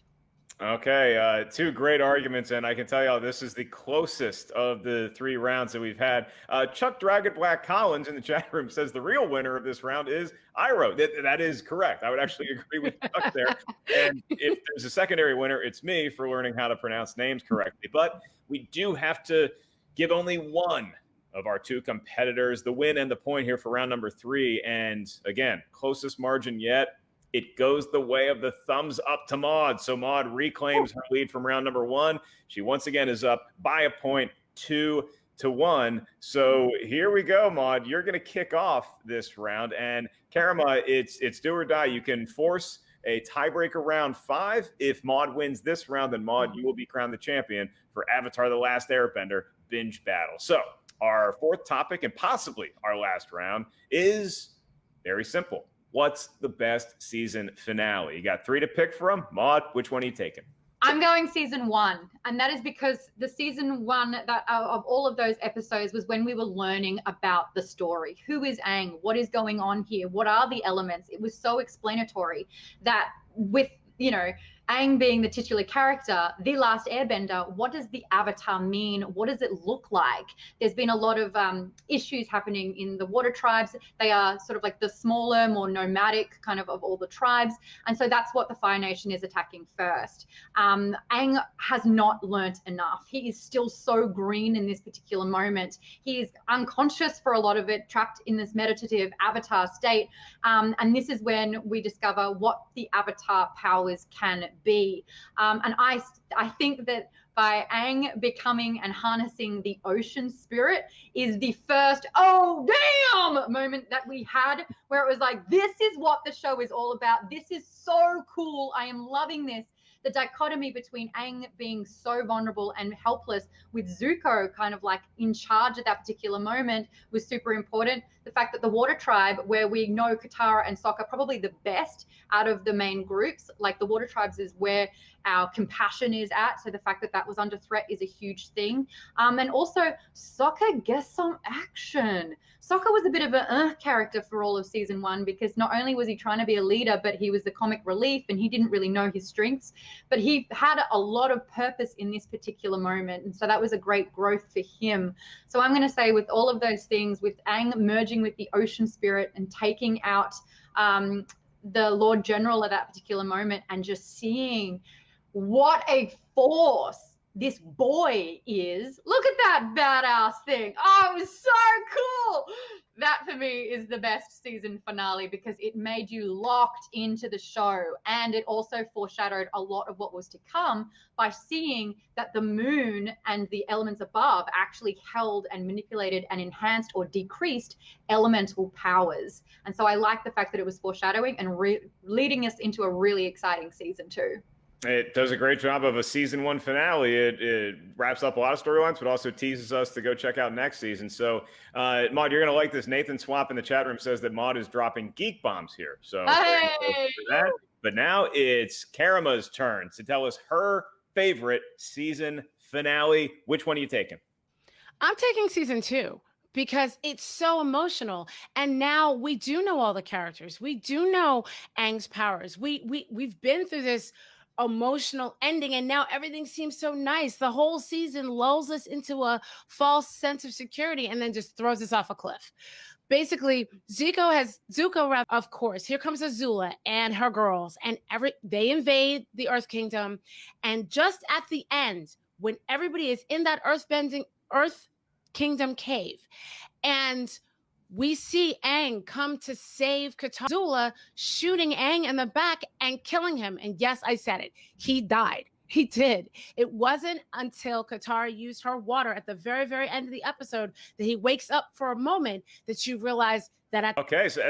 Okay, 2 great arguments, and I can tell y'all this is the closest of the 3 rounds that we've had. Chuck Dragon Black Collins in the chat room says the real winner of this round is Iroh. That is correct. I would actually agree with Chuck there. And if there's a secondary winner, it's me for learning how to pronounce names correctly. But we do have to give only one of our 2 competitors the win and the point here for round number 3. And again, closest margin yet. It goes the way of the thumbs up to Maud. So Maud reclaims her lead from round number 1. She once again is up by a point, 2-1. So here we go, Maud. You're going to kick off this round. And Karma, it's do or die. You can force a tiebreaker round 5. If Maud wins this round, then Maud, you will be crowned the champion for Avatar The Last Airbender Binge Battle. So our 4th topic, and possibly our last round, is very simple. What's the best season finale? You got 3 to pick from. Maud, which one are you taking? I'm going season 1, and that is because the season 1 that of all of those episodes was when we were learning about the story. Who is Aang? What is going on here? What are the elements? It was so explanatory that with, you know, Aang being the titular character, the last airbender, what does the avatar mean? What does it look like? There's been a lot of issues happening in the water tribes. They are sort of like the smaller, more nomadic kind of all the tribes. And so that's what the Fire Nation is attacking first. Aang has not learnt enough. He is still so green in this particular moment. He is unconscious for a lot of it, trapped in this meditative avatar state. And this is when we discover what the avatar powers can be. And I think that by Aang becoming and harnessing the ocean spirit is the first, oh damn, moment that we had, where it was like, this is what the show is all about. This is so cool. I am loving this. The dichotomy between Aang being so vulnerable and helpless with Zuko kind of like in charge at that particular moment was super important. The fact that the Water Tribe, where we know Katara and Sokka probably the best out of the main groups, like the Water Tribes is where our compassion is at. So the fact that that was under threat is a huge thing. And also Sokka gets some action. Sokka was a bit of a character for all of season 1 because not only was he trying to be a leader, but he was the comic relief and he didn't really know his strengths, but he had a lot of purpose in this particular moment. And so that was a great growth for him. So I'm going to say with all of those things, with Aang merging with the ocean spirit and taking out the Lord General at that particular moment and just seeing what a force this boy is. Look at that badass thing. Oh, it was so cool. That for me is the best season finale because it made you locked into the show, and it also foreshadowed a lot of what was to come by seeing that the moon and the elements above actually held and manipulated and enhanced or decreased elemental powers. And so I like the fact that it was foreshadowing and leading us into a really exciting season 2. It does a great job of a season 1 finale. It wraps up a lot of storylines, but also teases us to go check out next season. So, Maud, you're going to like this. Nathan Swap in the chat room says that Maud is dropping geek bombs here. So, hey! that. But now it's Karima's turn to tell us her favorite season finale. Which one are you taking? I'm taking season 2. Because it's so emotional. And now we do know all the characters. We do know Aang's powers. We've been through this emotional ending, and now everything seems so nice. The whole season lulls us into a false sense of security and then just throws us off a cliff. Basically, Zuko, of course, here comes Azula and her girls, and they invade the Earth Kingdom. And just at the end, when everybody is in that Earth Kingdom cave, and we see Aang come to save Katara, Azula shooting Aang in the back and killing him. And yes, I said it. He died. He did. It wasn't until Katara used her water at the very, very end of the episode that he wakes up for a moment that you realize that. Okay, so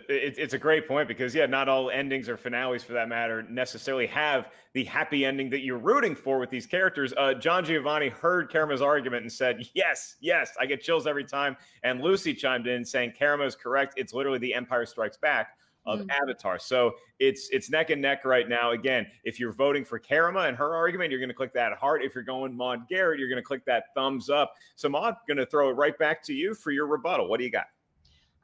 it's a great point because, yeah, not all endings or finales for that matter necessarily have the happy ending that you're rooting for with these characters. John Giovanni heard Karima's argument and said, yes, I get chills every time. And Lucy chimed in saying Karima is correct. It's literally the Empire Strikes Back of Avatar. So it's neck and neck right now. Again, if you're voting for Karima and her argument, you're going to click that heart. If you're going Maud Garrett, you're going to click that thumbs up. So Maud, going to throw it right back to you for your rebuttal. What do you got?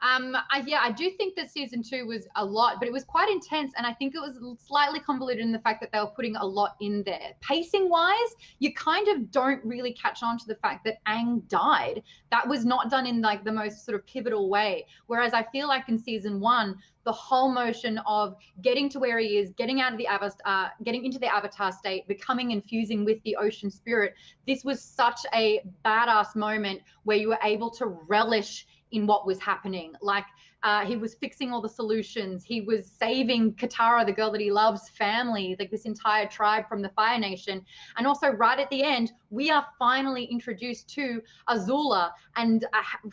I do think that season 2 was a lot, but it was quite intense. And I think it was slightly convoluted in the fact that they were putting a lot in there. Pacing wise, you kind of don't really catch on to the fact that Aang died. That was not done in like the most sort of pivotal way. Whereas I feel like in season 1, the whole motion of getting to where he is, getting out of the avatar, getting into the avatar state, becoming and fusing with the ocean spirit. This was such a badass moment where you were able to relish in what was happening. Like he was fixing all the solutions. He was saving Katara, the girl that he loves, family, like this entire tribe from the Fire Nation. And also right at the end, we are finally introduced to Azula and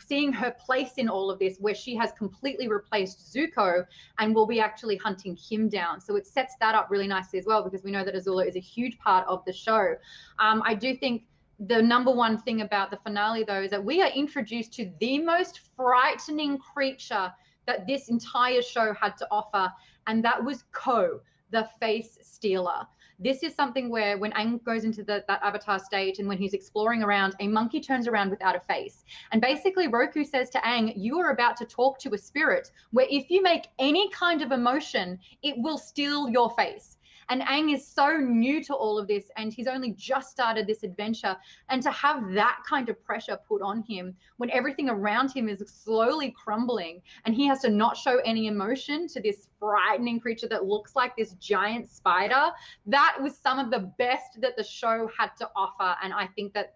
seeing her place in all of this, where she has completely replaced Zuko and will be actually hunting him down. So it sets that up really nicely as well, because we know that Azula is a huge part of the show. I do think the number one thing about the finale, though, is that we are introduced to the most frightening creature that this entire show had to offer, and that was Ko, the face stealer. This is something where when Aang goes into that avatar state and when he's exploring around, a monkey turns around without a face. And basically Roku says to Aang, you are about to talk to a spirit where if you make any kind of emotion, it will steal your face. And Aang is so new to all of this, and he's only just started this adventure. And to have that kind of pressure put on him when everything around him is slowly crumbling and he has to not show any emotion to this frightening creature that looks like this giant spider, that was some of the best that the show had to offer. And I think that,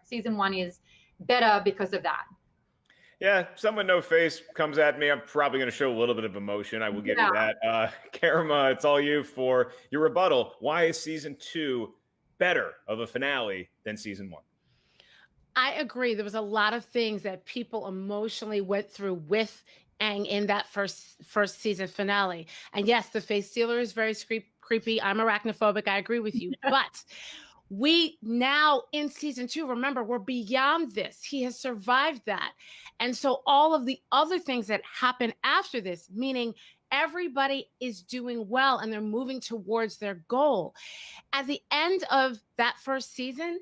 season 1 is better because of that. Yeah, someone no face comes at me, I'm probably going to show a little bit of emotion. I will give you that. Karama, it's all you for your rebuttal. Why is season 2 better of a finale than season 1? I agree. There was a lot of things that people emotionally went through with Aang in that first season finale. And yes, the face stealer is very creepy. I'm arachnophobic. I agree with you. But we now in season 2, remember, we're beyond this. He has survived that. And so all of the other things that happen after this, meaning everybody is doing well and they're moving towards their goal. At the end of that first season,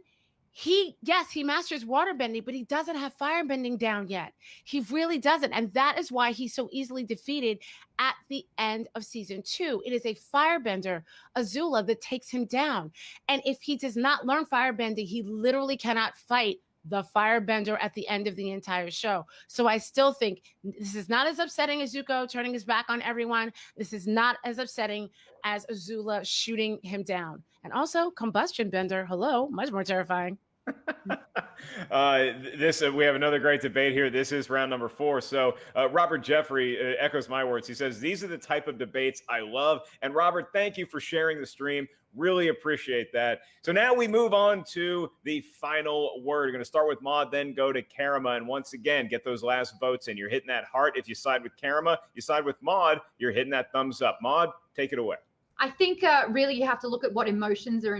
he masters waterbending, but he doesn't have firebending down yet. He really doesn't. And that is why he's so easily defeated at the end of season 2. It is a firebender, Azula, that takes him down. And if he does not learn firebending, he literally cannot fight the firebender at the end of the entire show. So I still think this is not as upsetting as Zuko turning his back on everyone. This is not as upsetting as Azula shooting him down. And also combustion bender, hello, much more terrifying. We have another great debate here. This is round number 4. So Robert Jeffrey echoes my words. He says, these are the type of debates I love. And Robert, thank you for sharing the stream. Really appreciate that. So now we move on to the final word. We're going to start with Maud, then go to Karama. And once again, get those last votes in. You're hitting that heart. If you side with Karama, you side with Maud, you're hitting that thumbs up. Maud, take it away. I think really you have to look at what emotions are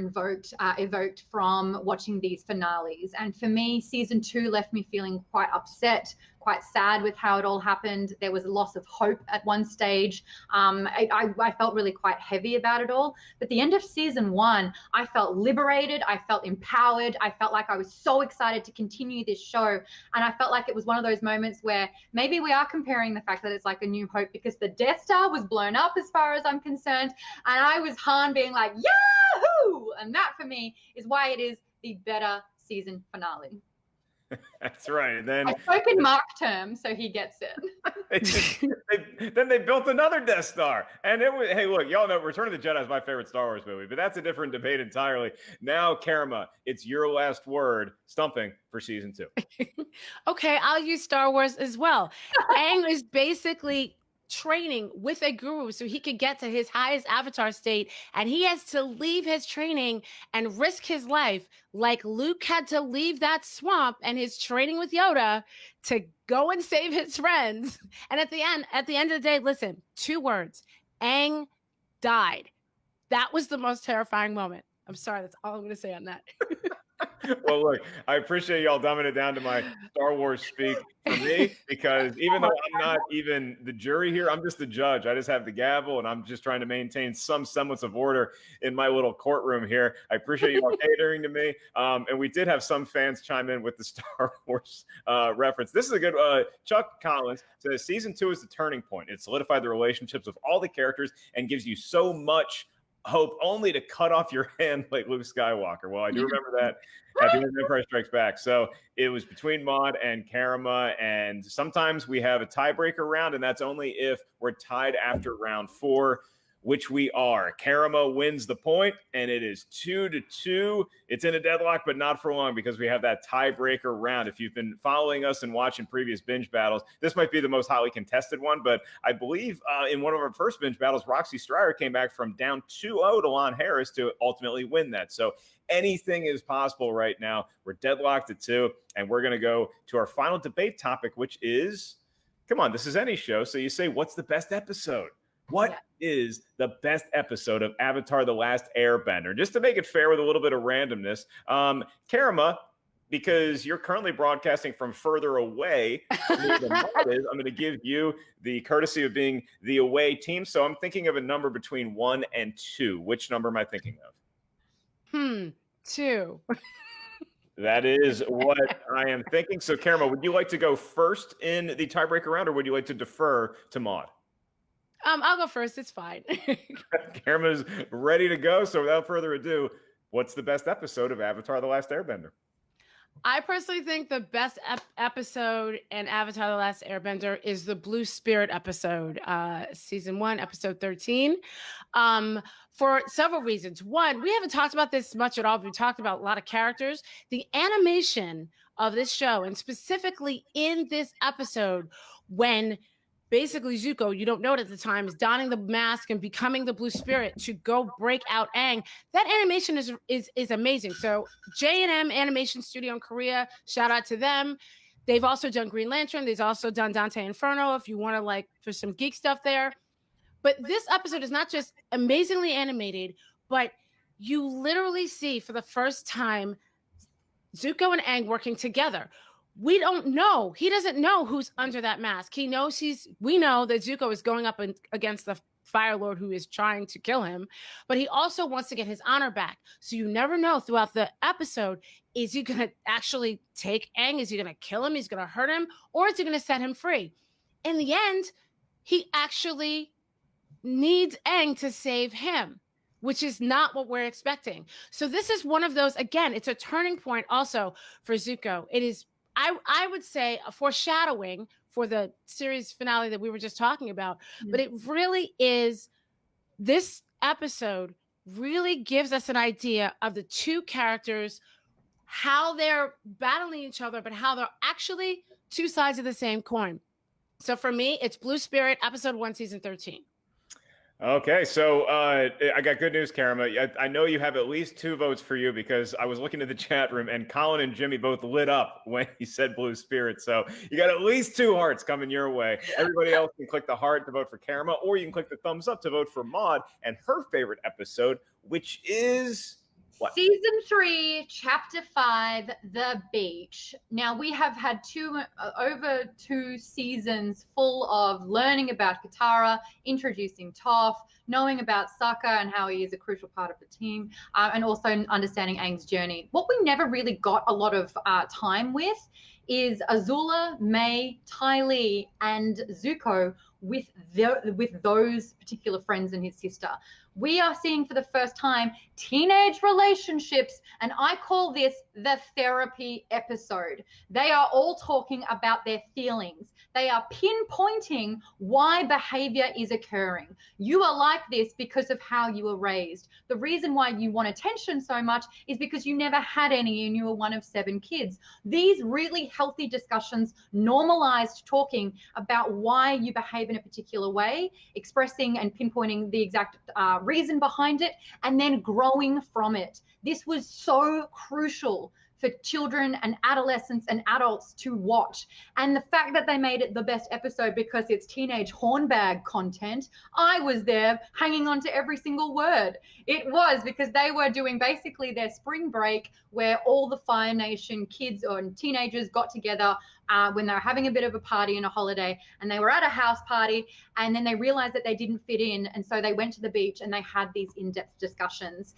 evoked from watching these finales. And for me, season 2 left me feeling quite upset, quite sad with how it all happened. There was a loss of hope at one stage. I felt really quite heavy about it all. But the end of season 1, I felt liberated. I felt empowered. I felt like I was so excited to continue this show. And I felt like it was one of those moments where maybe we are comparing the fact that it's like a new hope, because the Death Star was blown up as far as I'm concerned. And I was Han being like, Yahoo! And that for me is why it is the better season finale. That's right. Then I spoke in Mark terms, so he gets it. Then they built another Death Star, and it was. Hey, look, y'all know Return of the Jedi is my favorite Star Wars movie, but that's a different debate entirely. Now, Karama, it's your last word. Stumping for season 2. Okay, I'll use Star Wars as well. Aang is basically training with a guru so he could get to his highest avatar state, and he has to leave his training and risk his life like Luke had to leave that swamp and his training with Yoda to go and save his friends. And at the end of the day, listen, 2 words: Aang died. That was the most terrifying moment. I'm sorry, that's all I'm going to say on that. Well, look, I appreciate y'all dumbing it down to my Star Wars speak for me, because even though I'm not even the jury here, I'm just the judge. I just have the gavel, and I'm just trying to maintain some semblance of order in my little courtroom here. I appreciate you all catering to me. And we did have some fans chime in with the Star Wars reference. This is a good Chuck Collins says season 2 is the turning point. It solidified the relationships of all the characters and gives you so much hope only to cut off your hand like Luke Skywalker. Well, I do remember that at the end of Empire Strikes Back. So it was between Maud and Karama, and sometimes we have a tiebreaker round, and that's only if we're tied after round 4. which we are. Karima wins the point, and it is 2-2. It's in a deadlock, but not for long because we have that tiebreaker round. If you've been following us and watching previous binge battles, this might be the most hotly contested one, but I believe in one of our first binge battles, Roxy Stryer came back from down 2-0 to Lon Harris to ultimately win that. So anything is possible right now. We're deadlocked at 2, and we're going to go to our final debate topic, which is, come on, this is any show. So you say, what's the best episode? What is the best episode of Avatar: The Last Airbender? Just to make it fair with a little bit of randomness, Karima, because you're currently broadcasting from further away than Maud is, I'm going to give you the courtesy of being the away team. So I'm thinking of a number between 1 and 2. Which number am I thinking of? 2. That is what I am thinking. So, Karima, would you like to go first in the tiebreaker round, or would you like to defer to Maud? I'll go first. It's fine. Karima's ready to go. So without further ado, what's the best episode of Avatar: The Last Airbender? I personally think the best episode in Avatar: The Last Airbender is the Blue Spirit episode, season 1, episode 13, for several reasons. One, we haven't talked about this much at all. We've talked about a lot of characters. The animation of this show, and specifically in this episode, when basically Zuko, you don't know it at the time, is donning the mask and becoming the Blue Spirit to go break out Aang. That animation is amazing. So J&M Animation Studio in Korea, shout out to them. They've also done Green Lantern. They've also done Dante Inferno, if you want to, like, for some geek stuff there. But this episode is not just amazingly animated, but you literally see for the first time Zuko and Aang working together. We don't know. He doesn't know who's under that mask. We know that Zuko is going up against the Fire Lord who is trying to kill him, but he also wants to get his honor back. So you never know throughout the episode, is he going to actually take Aang? Is he going to kill him? Is he going to hurt him? Or is he going to set him free? In the end, he actually needs Aang to save him, which is not what we're expecting. So this is one of those, again, it's a turning point also for Zuko. It is, I would say, a foreshadowing for the series finale that we were just talking about. But it really is, this episode really gives us an idea of the two characters, how they're battling each other, but how they're actually two sides of the same coin. So for me, it's Blue Spirit, episode 1, season 13. Okay, so I got good news, Karima. I know you have at least 2 votes for you, because I was looking at the chat room and Colin and Jimmy both lit up when he said Blue Spirit. So you got at least 2 hearts coming your way. Everybody else can click the heart to vote for Karima, or you can click the thumbs up to vote for Maud and her favorite episode, which is what? Season 3, Chapter 5, The Beach. Now, we have had over 2 seasons full of learning about Katara, introducing Toph, knowing about Sokka and how he is a crucial part of the team, and also understanding Aang's journey. What we never really got a lot of time with is Azula, Mai, Ty Lee, and Zuko with those particular friends and his sister. We are seeing for the first time teenage relationships, and I call this the therapy episode. They are all talking about their feelings. They are pinpointing why behavior is occurring. You are like this because of how you were raised. The reason why you want attention so much is because you never had any and you were one of 7 kids. These really healthy discussions normalized talking about why you behave in a particular way, expressing and pinpointing the exact reason behind it, and then growing from it. This was so crucial for children and adolescents and adults to watch. And the fact that they made it the best episode because it's teenage hornbag content, I was there hanging on to every single word. It was because they were doing basically their spring break where all the Fire Nation kids or teenagers got together when they were having a bit of a party and a holiday, and they were at a house party, and then they realized that they didn't fit in, and so they went to the beach and they had these in-depth discussions.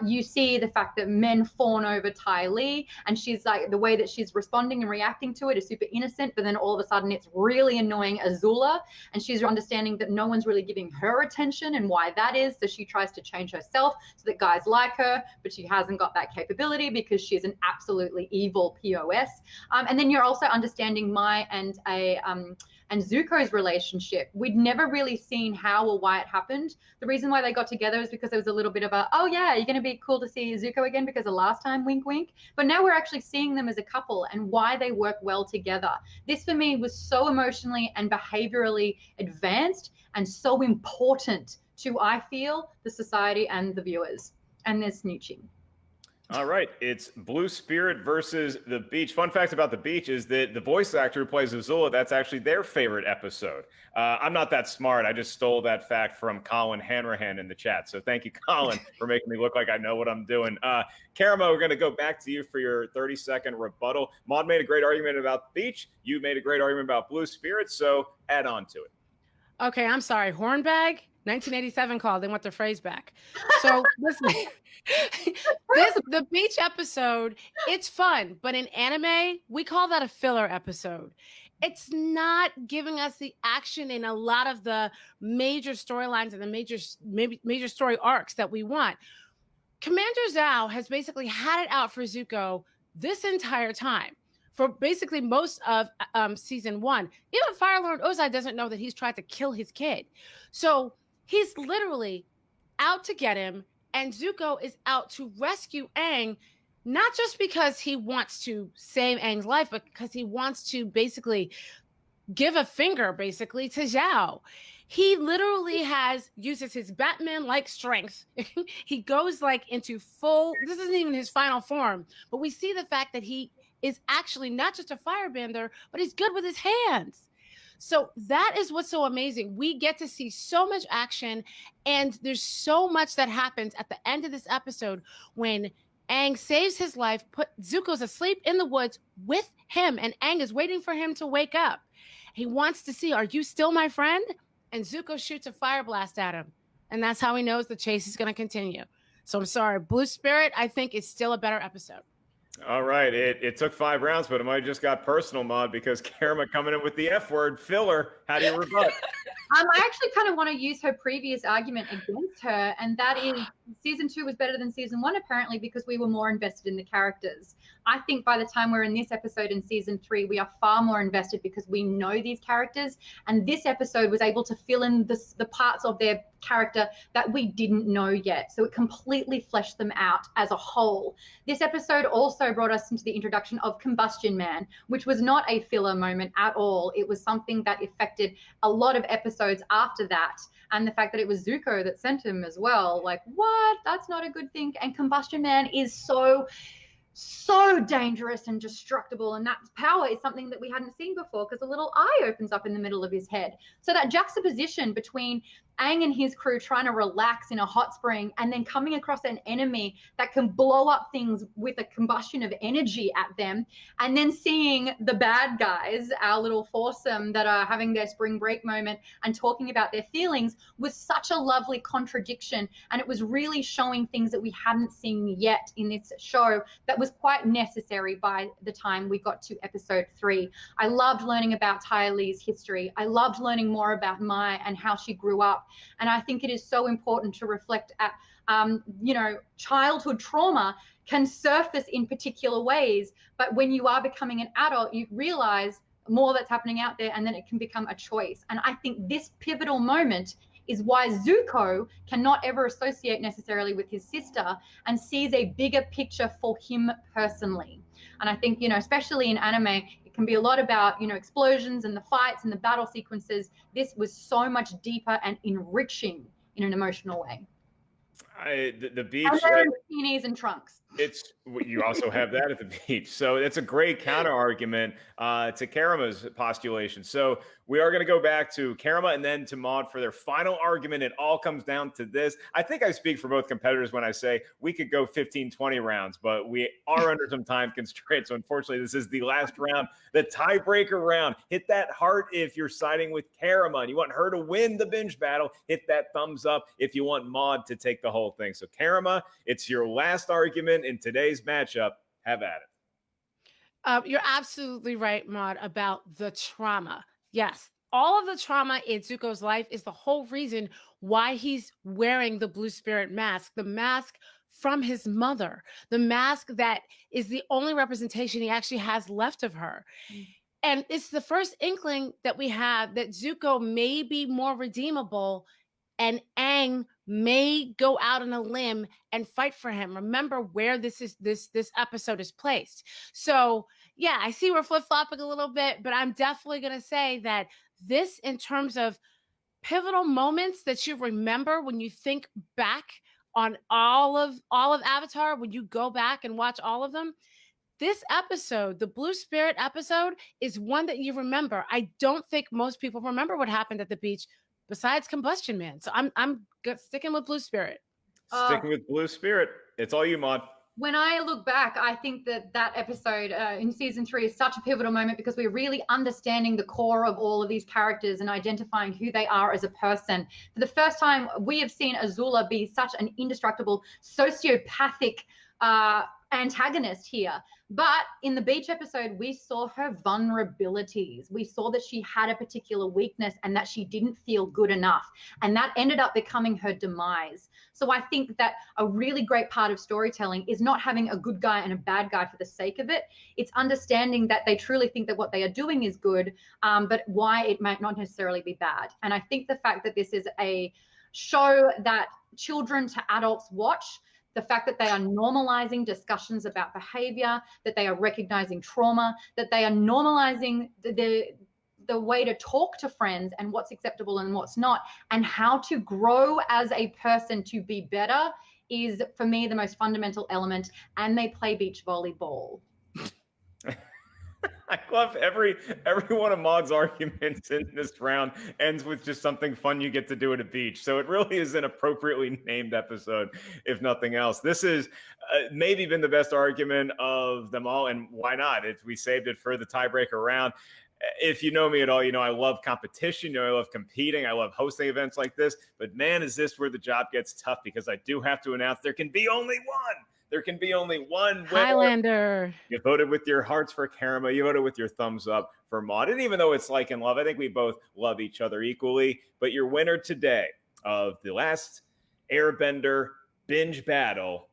You see the fact that men fawn over Ty Lee, and she's like, the way that she's responding and reacting to it is super innocent, but then all of a sudden it's really annoying Azula, and she's understanding that no one's really giving her attention and why that is, so she tries to change herself so that guys like her, but she hasn't got that capability because she's an absolutely evil POS. And then you're also understanding understanding Mai and Zuko's relationship. We'd never really seen how or why it happened. The reason why they got together is because there was a little bit of a, oh yeah, you're going to be cool to see Zuko again because of last time, wink, wink. But now we're actually seeing them as a couple and why they work well together. This for me was so emotionally and behaviorally advanced and so important to, I feel, the society and the viewers. And there's snooching. All right, it's Blue Spirit versus The Beach. Fun fact about The Beach is that the voice actor who plays Azula, that's actually their favorite episode. I'm not that smart. I just stole that fact from Colin Hanrahan in the chat. So thank you, Colin, for making me look like I know what I'm doing. Karama, we're going to go back to you for your 30-second rebuttal. Maud made a great argument about The Beach. You made a great argument about Blue Spirit, so add on to it. Okay, I'm sorry. Hornbag, 1987 call. They want their phrase back. So listen, the beach episode, it's fun, but in anime, we call that a filler episode. It's not giving us the action in a lot of the major storylines and the major story arcs that we want. Commander Zhao has basically had it out for Zuko this entire time. For basically most of season 1. Even Fire Lord Ozai doesn't know that he's tried to kill his kid. So he's literally out to get him, and Zuko is out to rescue Aang, not just because he wants to save Aang's life, but because he wants to basically give a finger, basically, to Zhao. He literally uses his Batman-like strength. He goes like into full, this isn't even his final form, but we see the fact that he is actually not just a firebender, but he's good with his hands. So that is what's so amazing. We get to see so much action, and there's so much that happens at the end of this episode when Aang saves his life, Zuko's asleep in the woods with him, and Aang is waiting for him to wake up. He wants to see, are you still my friend? And Zuko shoots a fire blast at him. And that's how he knows the chase is going to continue. So I'm sorry, Blue Spirit, I think, is still a better episode. All right. It took 5 rounds, but it might have just got personal, Maud, because Karama coming in with the F word, filler. How do you rebut? I actually kind of want to use her previous argument against her, and that is season 2 was better than season 1, apparently, because we were more invested in the characters. I think by the time we're in this episode in season 3, we are far more invested because we know these characters, and this episode was able to fill in the parts of their character that we didn't know yet. So it completely fleshed them out as a whole. This episode also brought us into the introduction of Combustion Man, which was not a filler moment at all. It was something that affected a lot of episodes after that. And the fact that it was Zuko that sent him as well, like, what? That's not a good thing. And Combustion Man is so dangerous and destructible, and that power is something that we hadn't seen before because a little eye opens up in the middle of his head. So that juxtaposition between Aang and his crew trying to relax in a hot spring and then coming across an enemy that can blow up things with a combustion of energy at them, and then seeing the bad guys, our little foursome that are having their spring break moment and talking about their feelings, was such a lovely contradiction, and it was really showing things that we hadn't seen yet in this show that was quite necessary by the time we got to episode 3. I loved learning about Ty Lee's history. I loved learning more about Mai and how she grew up. And I think it is so important to reflect at, childhood trauma can surface in particular ways. But when you are becoming an adult, you realize more that's happening out there, and then it can become a choice. And I think this pivotal moment is why Zuko cannot ever associate necessarily with his sister and sees a bigger picture for him personally. And I think, especially in anime, it can be a lot about, explosions and the fights and the battle sequences. This was so much deeper and enriching in an emotional way. The beach. And they're in bikinis and trunks. You also have that at the beach. So it's a great counter argument to Karama's postulation. So we are going to go back to Karama and then to Maud for their final argument. It all comes down to this. I think I speak for both competitors when I say we could go 15, 20 rounds, but we are under some time constraints. So unfortunately, this is the last round, the tiebreaker round. Hit that heart if you're siding with Karama and you want her to win the binge battle. Hit that thumbs up if you want Maud to take the whole thing. So Karama, it's your last argument in today's matchup. Have at it. You're absolutely right, Maud, about the trauma. Yes, all of the trauma in Zuko's life is the whole reason why he's wearing the Blue Spirit mask, the mask from his mother, the mask that is the only representation he actually has left of her. And it's the first inkling that we have that Zuko may be more redeemable and Aang may go out on a limb and fight for him. Remember where this episode is placed. So yeah, I see we're flip-flopping a little bit, but I'm definitely gonna say that this, in terms of pivotal moments that you remember when you think back on all of Avatar, when you go back and watch all of them, this episode, the Blue Spirit episode, is one that you remember. I don't think most people remember what happened at the beach besides Combustion Man. So I'm sticking with Blue Spirit. Sticking with Blue Spirit. It's all you, Maud. When I look back, I think that episode in season 3 is such a pivotal moment because we're really understanding the core of all of these characters and identifying who they are as a person. For the first time, we have seen Azula be such an indestructible, sociopathic antagonist here. But in the beach episode, we saw her vulnerabilities. We saw that she had a particular weakness and that she didn't feel good enough. And that ended up becoming her demise. So I think that a really great part of storytelling is not having a good guy and a bad guy for the sake of it. It's understanding that they truly think that what they are doing is good, but why it might not necessarily be bad. And I think the fact that this is a show that children to adults watch, the fact that they are normalizing discussions about behavior, that they are recognizing trauma, that they are normalizing the way to talk to friends and what's acceptable and what's not, and how to grow as a person to be better is, for me, the most fundamental element. And they play beach volleyball. I love every one of Maud's arguments in this round ends with just something fun you get to do at a beach. So it really is an appropriately named episode, if nothing else. This is maybe been the best argument of them all, and why not? We saved it for the tiebreaker round. If you know me at all, you know I love competition. You know I love competing. I love hosting events like this. But man, is this where the job gets tough, because I do have to announce there can be only one. There can be only one winner. Highlander. You voted with your hearts for Karama. You voted with your thumbs up for Maud. And even though it's like and love, I think we both love each other equally. But your winner today of the last Airbender binge battle,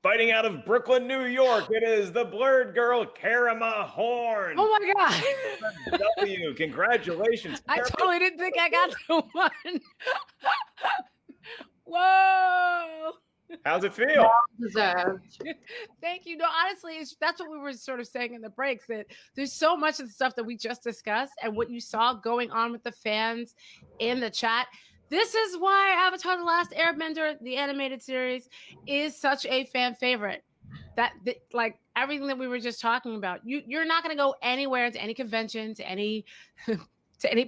fighting out of Brooklyn, New York, it is the blurred girl, Karama Horn. Oh my God. W. Congratulations. I totally didn't think I got the one. Whoa. How's it feel? Thank you. No, honestly, that's what we were sort of saying in the breaks, that there's so much of the stuff that we just discussed and what you saw going on with the fans in the chat. This is why Avatar The Last Airbender, the animated series, is such a fan favorite. Like everything that we were just talking about, you're not going to go anywhere, to any convention, to any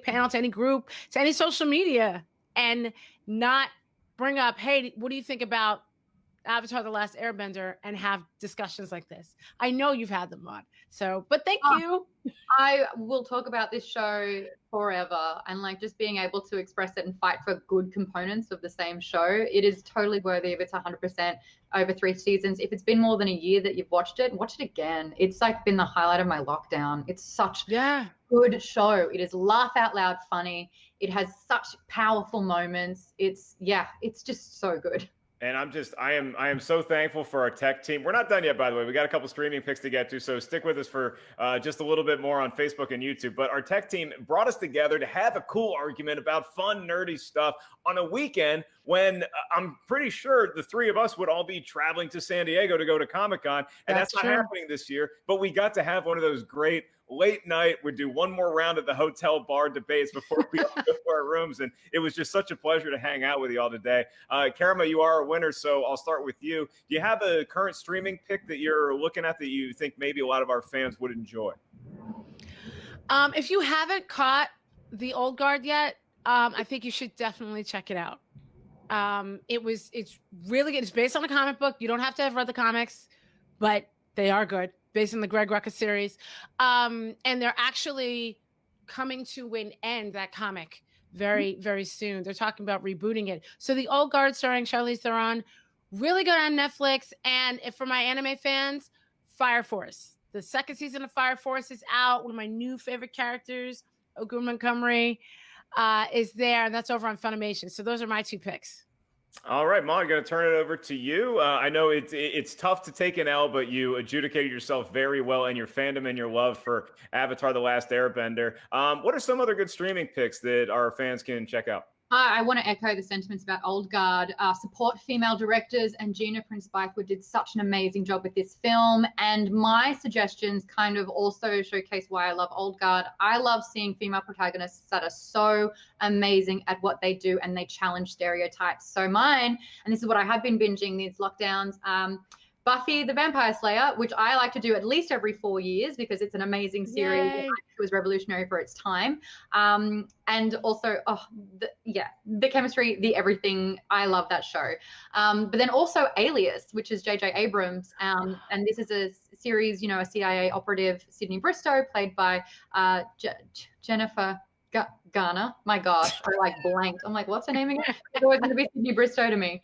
panel, to any group, to any social media, and not bring up, hey, what do you think about Avatar The Last Airbender, and have discussions like this. I know you've had them on. So, but thank you. I will talk about this show forever, and like just being able to express it and fight for good components of the same show. It is totally worthy of its 100% over 3 seasons. If it's been more than a year that you've watched it, watch it again. It's like been the highlight of my lockdown. It's such a good show. It is laugh out loud funny. It has such powerful moments. It's just so good. And I am so thankful for our tech team. We're not done yet, by the way. We got a couple streaming picks to get to, so stick with us for just a little bit more on Facebook and YouTube. But our tech team brought us together to have a cool argument about fun, nerdy stuff on a weekend when I'm pretty sure the 3 of us would all be traveling to San Diego to go to Comic-Con, and that's not happening this year. But we got to have one of those great late night, we'd do one more round of the hotel bar debates before we all go to our rooms. And it was just such a pleasure to hang out with you all today. Karama, you are a winner, so I'll start with you. Do you have a current streaming pick that you're looking at that you think maybe a lot of our fans would enjoy? If you haven't caught The Old Guard yet, I think you should definitely check it out. It's really good. It's based on a comic book. You don't have to have read the comics, but they are good. Based on the Greg Rucka series. And they're actually coming to an end, that comic, very, very soon. They're talking about rebooting it. So The Old Guard, starring Charlize Theron, really good on Netflix. And if for my anime fans, Fire Force. The 2nd season of Fire Force is out. One of my new favorite characters, Ogun Montgomery, is there. And that's over on Funimation. So those are my 2 picks. All right, Mon, I'm going to turn it over to you. I know it's tough to take an L, but you adjudicated yourself very well, and your fandom and your love for Avatar: The Last Airbender. What are some other good streaming picks that our fans can check out? I want to echo the sentiments about Old Guard. Support female directors, and Gina Prince Bythewood did such an amazing job with this film. And my suggestions kind of also showcase why I love Old Guard. I love seeing female protagonists that are so amazing at what they do, and they challenge stereotypes. So mine, and this is what I have been binging these lockdowns. Buffy the Vampire Slayer, which I like to do at least every 4 years because it's an amazing series. Yay. It was revolutionary for its time. And also, the chemistry, the everything. I love that show. But then also Alias, which is J.J. Abrams. And this is a series, a CIA operative, Sydney Bristow, played by Jennifer Garner. My gosh, I blanked. I'm like, what's her name again? It's always going to be Sydney Bristow to me.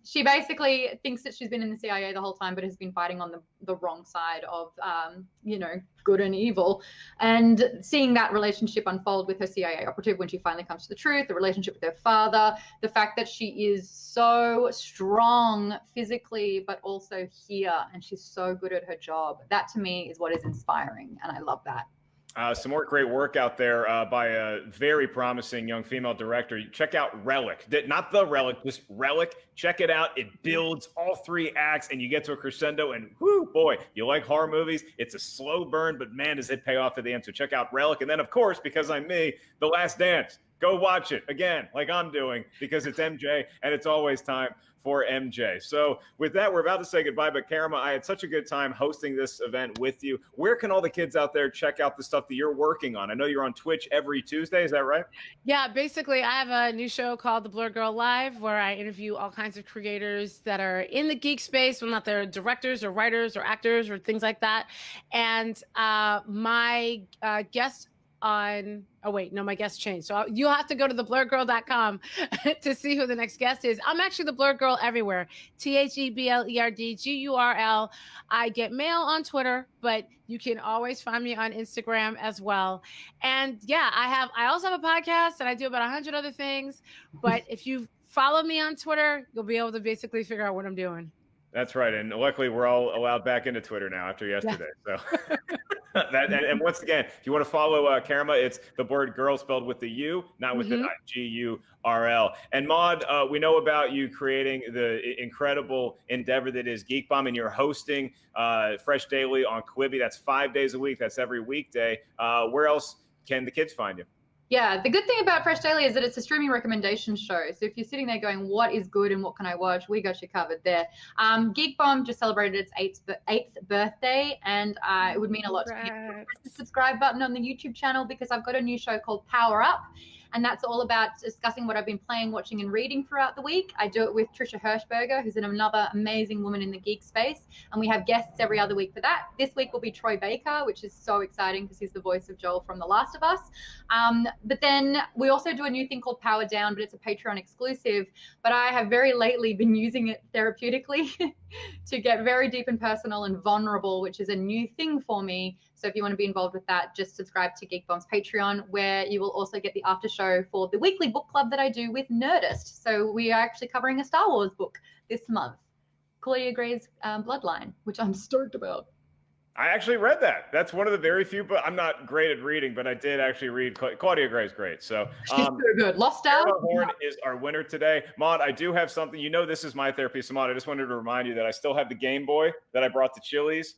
She basically thinks that she's been in the CIA the whole time, but has been fighting on the wrong side of, good and evil. And seeing that relationship unfold with her CIA operative when she finally comes to the truth, the relationship with her father, the fact that she is so strong physically, but also here, and she's so good at her job. That to me is what is inspiring, and I love that. Some more great work out there by a very promising young female director. Check out Relic. Not The Relic, just Relic. Check it out. It builds all 3 acts, and you get to a crescendo, and whoo, boy, you like horror movies. It's a slow burn, but man, does it pay off at the end. So check out Relic. And then, of course, because I'm me, The Last Dance. Go watch it again, like I'm doing, because it's MJ, and it's always time for MJ. So with that, we're about to say goodbye, but Karama, I had such a good time hosting this event with you. Where can all the kids out there check out the stuff that you're working on? I know you're on Twitch every Tuesday. Is that right? Yeah, basically, I have a new show called The Blurred Girl Live, where I interview all kinds of creators that are in the geek space, well, not they're directors or writers or actors or things like that. And my guest on, my guest changed. So you'll have to go to theblurredgirl.com to see who the next guest is. I'm actually the Blurred Girl everywhere. TheBlerdGurl. I get mail on Twitter, but you can always find me on Instagram as well. And yeah, I also have a podcast, and I do about 100 other things. But if you follow me on Twitter, you'll be able to basically figure out what I'm doing. That's right. And luckily, we're all allowed back into Twitter now after yesterday. Yeah. So and once again, if you want to follow Karama, it's The Blurred Girl spelled with the U, not with the G-U-R-L. And Maud, we know about you creating the incredible endeavor that is Geek Bomb, and you're hosting Fresh Daily on Quibi. That's 5 days a week. That's every weekday. Where else can the kids find you? Yeah, the good thing about Fresh Daily is that it's a streaming recommendation show. So if you're sitting there going, what is good and what can I watch? We got you covered there. Geek Bomb just celebrated its 8th birthday, and it would mean a lot to me. Press the subscribe button on the YouTube channel, because I've got a new show called Power Up. And that's all about discussing what I've been playing, watching, and reading throughout the week. I do it with Trisha Hirschberger, who's another amazing woman in the geek space. And we have guests every other week for that. This week will be Troy Baker, which is so exciting because he's the voice of Joel from The Last of Us. But then we also do a new thing called Power Down, but it's a Patreon exclusive. But I have very lately been using it therapeutically to get very deep and personal and vulnerable, which is a new thing for me. So if you want to be involved with that, just subscribe to Geek Bomb's Patreon, where you will also get the after show for the weekly book club that I do with Nerdist. So we are actually covering a Star Wars book this month, Claudia Gray's Bloodline, which I'm stoked about. I actually read that. That's one of the very few, but I'm not great at reading, but I did actually read. Claudia Gray's great. So she's so good. Lost Stars Horn is our winner today. Maud, I do have something. You know, this is my therapy. So Maud, I just wanted to remind you that I still have the Game Boy that I brought to Chili's.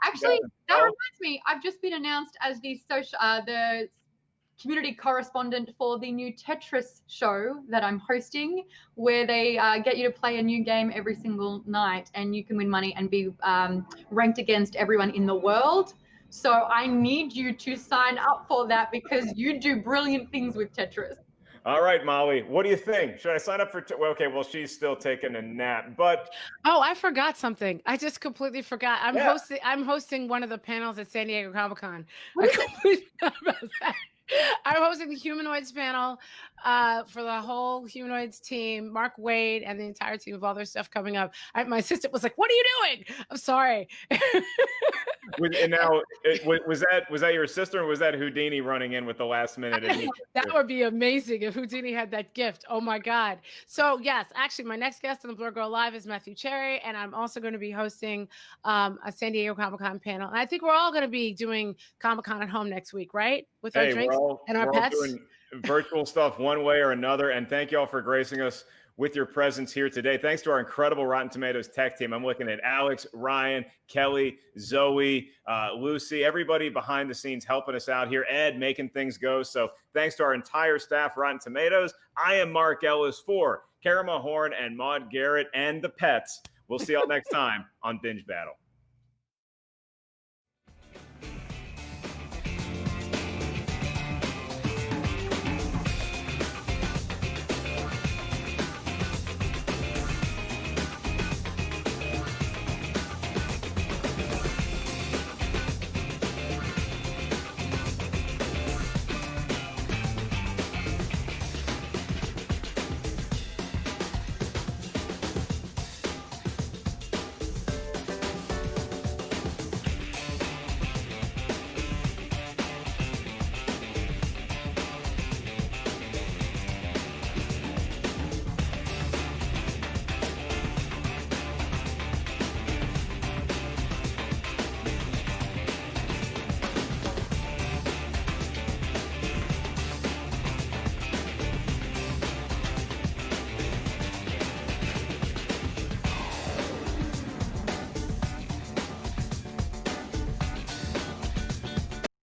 Actually, that reminds me. I've just been announced as the community correspondent for the new Tetris show that I'm hosting, where they get you to play a new game every single night, and you can win money and be ranked against everyone in the world. So I need you to sign up for that, because you do brilliant things with Tetris. All right, Molly, what do you think? Should I sign up for? Well, she's still taking a nap, but I forgot something. I just completely forgot. I'm hosting one of the panels at San Diego Comic-Con. I completely forgot about that. I'm hosting the Humanoids panel for the whole Humanoids team, Mark Wade, and the entire team of all their stuff coming up. My assistant was like, "What are you doing?" I'm sorry. And now, was that your sister, or was that Houdini running in with the last minute? That would be amazing if Houdini had that gift. Oh my God. So yes, actually my next guest on the Blur Girl Live is Matthew Cherry, and I'm also going to be hosting a San Diego Comic-Con panel. And I think we're all going to be doing Comic-Con at home next week, right? With our drinks and our pets. All doing virtual stuff one way or another. And thank you all for gracing us with your presence here today. Thanks to our incredible Rotten Tomatoes tech team. I'm looking at Alex, Ryan, Kelly, Zoe, Lucy, everybody behind the scenes helping us out here. Ed making things go. So thanks to our entire staff, Rotten Tomatoes. I am Mark Ellis for Karama Horn and Maude Garrett and the pets. We'll see y'all next time on Binge Battle.